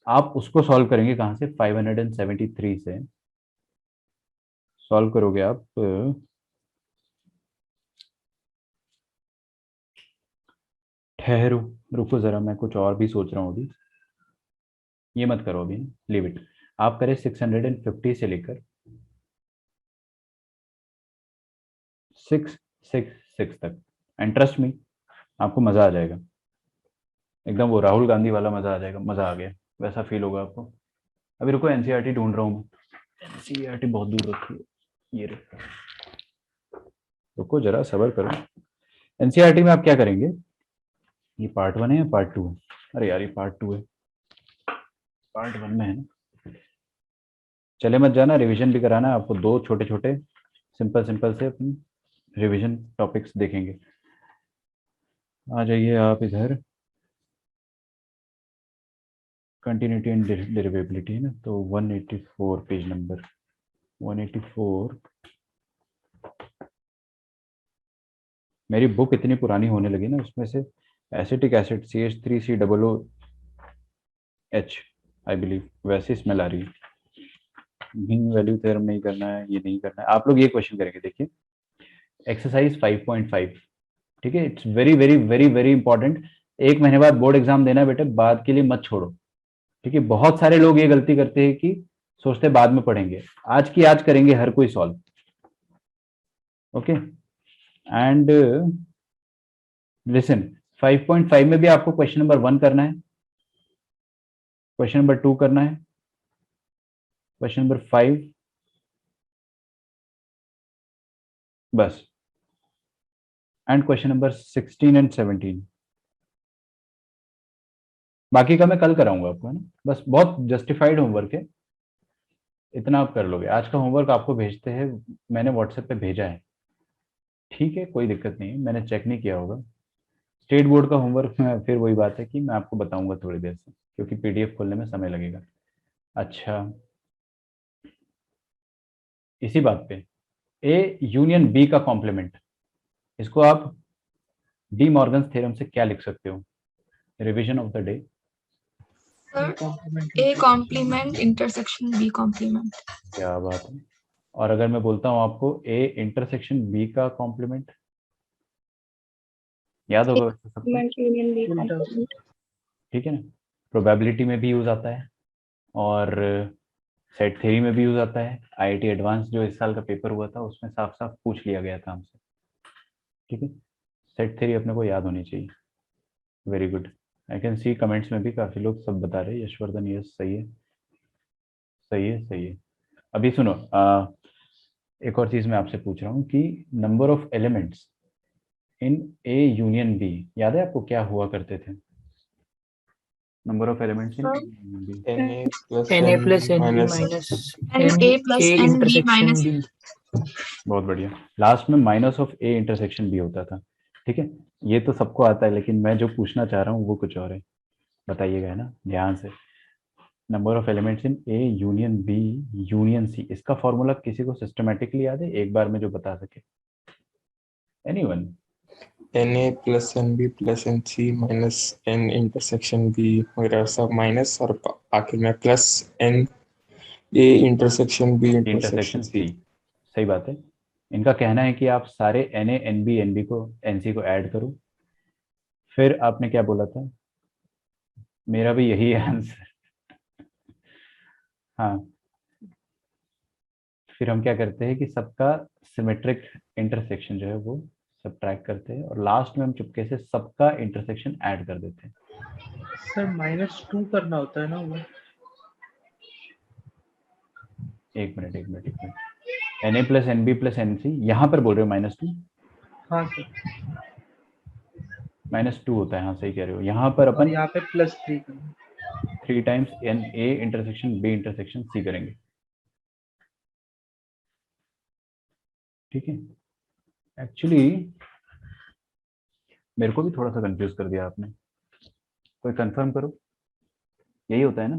आप उसको सॉल्व करेंगे कहां से, 573 से सॉल्व करोगे आप। ठहरो, रुको जरा, मैं कुछ और भी सोच रहा हूँ अभी, ये मत करो अभी, लीव इट। आप करें 650 से लेकर 666 तक, एंड ट्रस्ट मी आपको मजा आ जाएगा, एकदम वो राहुल गांधी वाला मजा आ जाएगा, मजा आ गया वैसा फील होगा आपको। अभी रुको, एनसीईआरटी ढूंढ रहा हूँ मैं, एनसीईआरटी बहुत दूर रखी है, ये रुको जरा, सबर करो। एनसीईआरटी में आप क्या करेंगे, ये पार्ट 1 है या पार्ट 2 है, अरे यार ये पार्ट 2 है, पार्ट 1 में है ना। चले मत जाना, रिवीजन भी कराना है आपको, 2 छोटे छोटे सिंपल सिंपल से अपन रिवीजन टॉपिक्स देखेंगे। आ जाइए आप इधर, कंटिन्यूटी एंड डेरिवेबिलिटी है ना, तो 184 पेज नंबर 184। मेरी बुक इतनी पुरानी होने लगी ना, उसमें से acetic acid CH3COOH I believe वैसे स्मेल आ रही है। मीन वैल्यू थ्योरम नहीं करना है, ये नहीं करना है, आप लोग ये क्वेश्चन करेंगे, देखिए एक्सरसाइज 5.5। ठीक है, it's very very very very important. 1 महीने बाद बोर्ड एग्जाम देना है बेटे, बाद के लिए मत छोड़ो। ठीक है, बहुत सारे लोग ये गलती करते हैं कि सोचते बाद में पढ़ेंगे, आज की आज करेंगे हर कोई सॉल्व। ओके, एंड लिसन, 5.5 में भी आपको क्वेश्चन नंबर 1 करना है, क्वेश्चन नंबर 2 करना है, क्वेश्चन नंबर 5, बस, एंड क्वेश्चन नंबर 16 एंड 17। बाकी का मैं कल कराऊंगा आपको, है ना, बस बहुत जस्टिफाइड होमवर्क है, इतना आप कर लोगे। आज का होमवर्क आपको भेजते हैं, मैंने व्हाट्सएप पे भेजा है, ठीक है, कोई दिक्कत नहीं है, मैंने चेक नहीं किया होगा। स्टेट बोर्ड का होमवर्क में फिर वही बात है कि मैं आपको बताऊंगा थोड़ी देर से, क्योंकि PDF खोलने में समय लगेगा। अच्छा, इसी बात पे A यूनियन B का कॉम्प्लीमेंट, इसको आप डी मॉर्गन्स थ्योरम से क्या लिख सकते हो, revision of the day. Sir, A complement intersection B complement. क्या बात है, और अगर मैं बोलता हूँ आपको A इंटरसेक्शन B का कॉम्प्लीमेंट, याद होगा वैसे सबको, यूनियन बी कॉम्प्लीमेंट। ठीक है ना, प्रोबेबिलिटी में भी यूज आता है और सेट थ्योरी में भी यूज आता है। IIT एडवांस जो इस साल का पेपर हुआ था उसमें साफ साफ पूछ लिया गया था हमसे। ठीक है, सेट थ्योरी अपने को याद होनी चाहिए। Very good, I can see comments में भी काफी लोग सब बता रहे हैं, यशवर्धन यस सही है, सही है, सही है। अभी सुनो, एक और चीज मैं आपसे पूछ रहा हूँ कि number of elements in A union B, याद है आपको क्या हुआ करते थे, number of elements in A union B। NA plus NB minus NA plus A NB intersection minus B। बहुत बढ़िया, लास्ट में minus of A intersection B होता था। ठीक है, ये तो सबको आता है, लेकिन मैं जो पूछना चाह रहा हूँ वो कुछ और है, बताइएगा, है ना, ध्यान से। Number of elements in A union B union C, इसका फॉर्मूला किसी को सिस्टमेटिकली याद है, एक बार में जो बता सके, anyone. NA plus NB plus NC minus N intersection B वगैरह सब माइनस, और आखिर में plus N A intersection B intersection intersection C। C, सही बात है। इनका कहना है कि आप सारे NA NB NB को NC को ऐड करो। फिर आपने क्या बोला था, मेरा भी यही है आंसर। हाँ, फिर हम क्या करते हैं कि सबका सिमेट्रिक इंटरसेक्शन जो है वो सब्ट्रैक्ट करते हैं, और लास्ट में हम चुपके से सबका इंटरसेक्शन ऐड कर देते हैं। सर -2 करना होता है ना वो। एक minute Na plus NB plus NC, यहाँ पर बोल रहे हो -2? हाँ सर, -2 होता है, हाँ सही कह रहे हो। यहाँ पर और अपन यहाँ पे +3 करना। 3 times NA intersection B intersection C करेंगे, ठीक है। एक्चुअली मेरे को भी थोड़ा सा कंफ्यूज कर दिया आपने, कोई कंफर्म करो, यही होता है ना?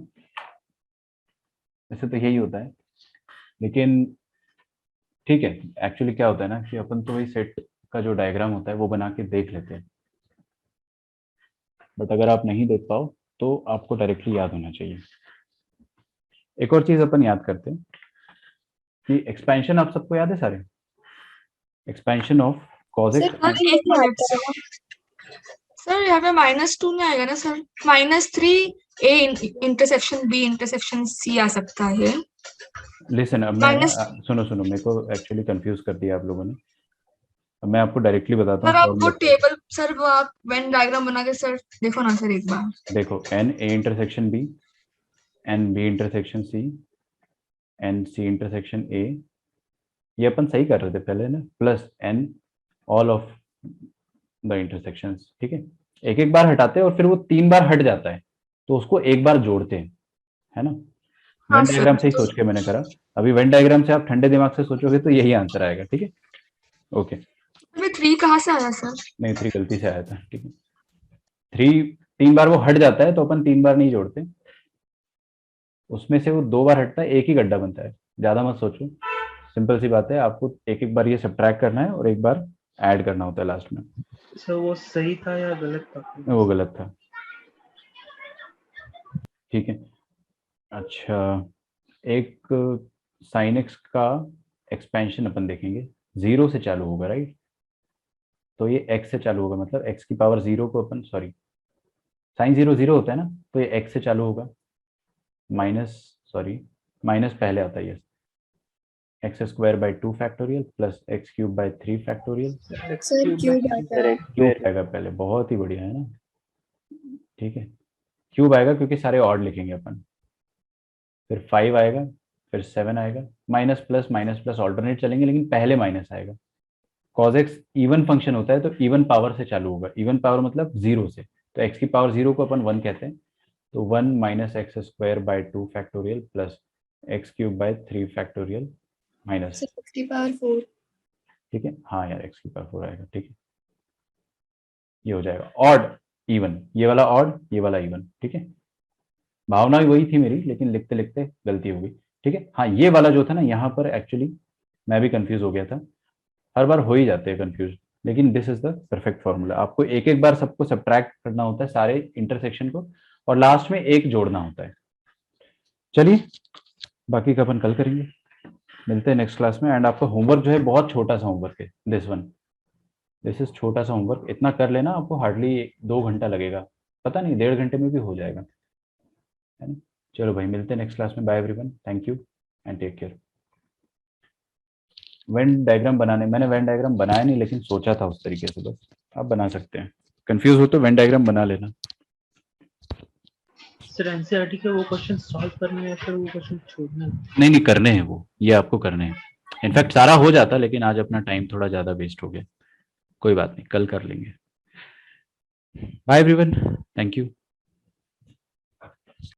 वैसे तो यही होता है, लेकिन ठीक है। एक्चुअली क्या होता है ना कि अपन तो वही सेट का जो डायग्राम होता है वो बना के देख लेते हैं, बट अगर आप नहीं देख पाओ तो आपको डायरेक्टली याद होना चाहिए। एक और चीज अपन याद करते हैं कि एक्सपेंशन आप सबको याद है सारे, expansion of cos sir x sir मुझे एक नहीं मिनट आता सर, सर यहाँ पे -2 नहीं आएगा ना sir? -3 A intersection B intersection C आ सकता है। लिसन, अब मैं सुनो, मेरे को एक्चुअली कंफ्यूज कर दिया आप लोगों ने। अब मैं आपको डायरेक्टली बताता सर हूँ आप वो फॉर्मूला। टेबल, सर वो आप वेन डायग्राम बना के सर देखो ना सर एक बार। देखो NA intersection B, NB intersection C, NC intersection A, ये अपन सही कर रहे थे पहले ना, plus N all of the intersections, ठीक है। एक एक बार हटाते हैं और फिर वो 3 बार हट जाता है तो उसको एक बार जोड़ते हैं, है ना? हाँ वेन सर, डायग्राम से ही सोच के मैंने करा। अभी वेन डायग्राम से आप ठंडे दिमाग से सोचोगे तो यही आंसर आएगा, ठीक है। ओके, अभी 3 कहाँ से आया सर? नहीं 3 गलती से आया था, ठीक है। 3 बार वो हट जाता है तो अपन 3 बार नहीं जोड़ते, उसमें से वो 2 बार हटता है, एक ही गड्ढा बनता है। ज्यादा मत सोचो, सिंपल सी बात है, आपको एक एक बार ये सब्ट्रैक्ट करना है और एक बार ऐड करना होता है लास्ट में। सर वो सही था या गलत था? वो गलत था, ठीक है। अच्छा, एक sin x का एक्सपेंशन अपन देखेंगे, 0 से चालू होगा, राइट? तो ये x से चालू होगा, मतलब x की पावर 0 को अपन, सॉरी साइन 0 0 होता है ना, तो ये x से चालू होगा, माइनस पहले आता है, x² 2 factorial plus x³ 3 factorial. Sir cube आता सर है। x क्यूब स्क्वायर आएगा पहले, बहुत ही बढ़िया है ना, ठीक है। क्यूब आएगा क्योंकि सारे ऑड लिखेंगे अपन, फिर 5 आएगा, फिर 7 आएगा, माइनस प्लस ऑल्टरनेट चलेंगे, लेकिन पहले माइनस आएगा। cos x इवन फंक्शन होता है तो इवन पावर से चालू होगा, इवन पावर मतलब 0 से, तो x की पावर 0 को अपन 1 कहते हैं, तो 1 minus x² 2 factorial plus x³ 3 factorial minus, sir x की पावर 4। ठीक है। हाँ यार, x की पावर 4 आएगा, ठीक है। ये हो जाएगा ऑड इवन, ये वाला ऑड, ये वाला इवन, ठीक है। भावना भी वही थी मेरी, लेकिन लिखते लिखते गलती हो गई, ठीक है। हाँ, ये वाला जो था ना, यहाँ पर एक्चुअली मैं भी कंफ्यूज हो गया था, हर बार हो ही जाते हैं कंफ्यूज, लेकिन this is the perfect formula. आपको एक एक बार सबको सब्ट्रैक्ट करना होता है, सारे इंटरसेक्शन को, और लास्ट में एक जोड़ना होता है। चलिए, बाकी का अपन कल करेंगे, मिलते हैं नेक्स्ट क्लास में। एंड आपका होमवर्क जो है बहुत छोटा सा होमवर्क है, दिस इज छोटा सा होमवर्क, इतना कर लेना, आपको हार्डली 2 घंटा लगेगा, पता नहीं 1.5 घंटे में भी हो जाएगा, है ना। चलो भाई, मिलते हैं नेक्स्ट क्लास में, bye everyone, thank you and take care. Venn diagram बनाने, मैंने वेन डायग्राम बनाया नहीं, लेकिन सोचा था उस तरीके से, बस आप बना सकते हैं। कंफ्यूज हो तो वेन डायग्राम बना लेना। सर एनसीईआरटी के वो क्वेश्चन सॉल्व करने हैं या फिर वो क्वेश्चन छोड़ने हैं? नहीं करने हैं वो, ये आपको करने हैं। इनफैक्ट सारा हो जाता, लेकिन आज अपना टाइम थोड़ा ज्यादा वेस्ट हो गया, कोई बात नहीं, कल कर लेंगे। Bye everyone, thank you.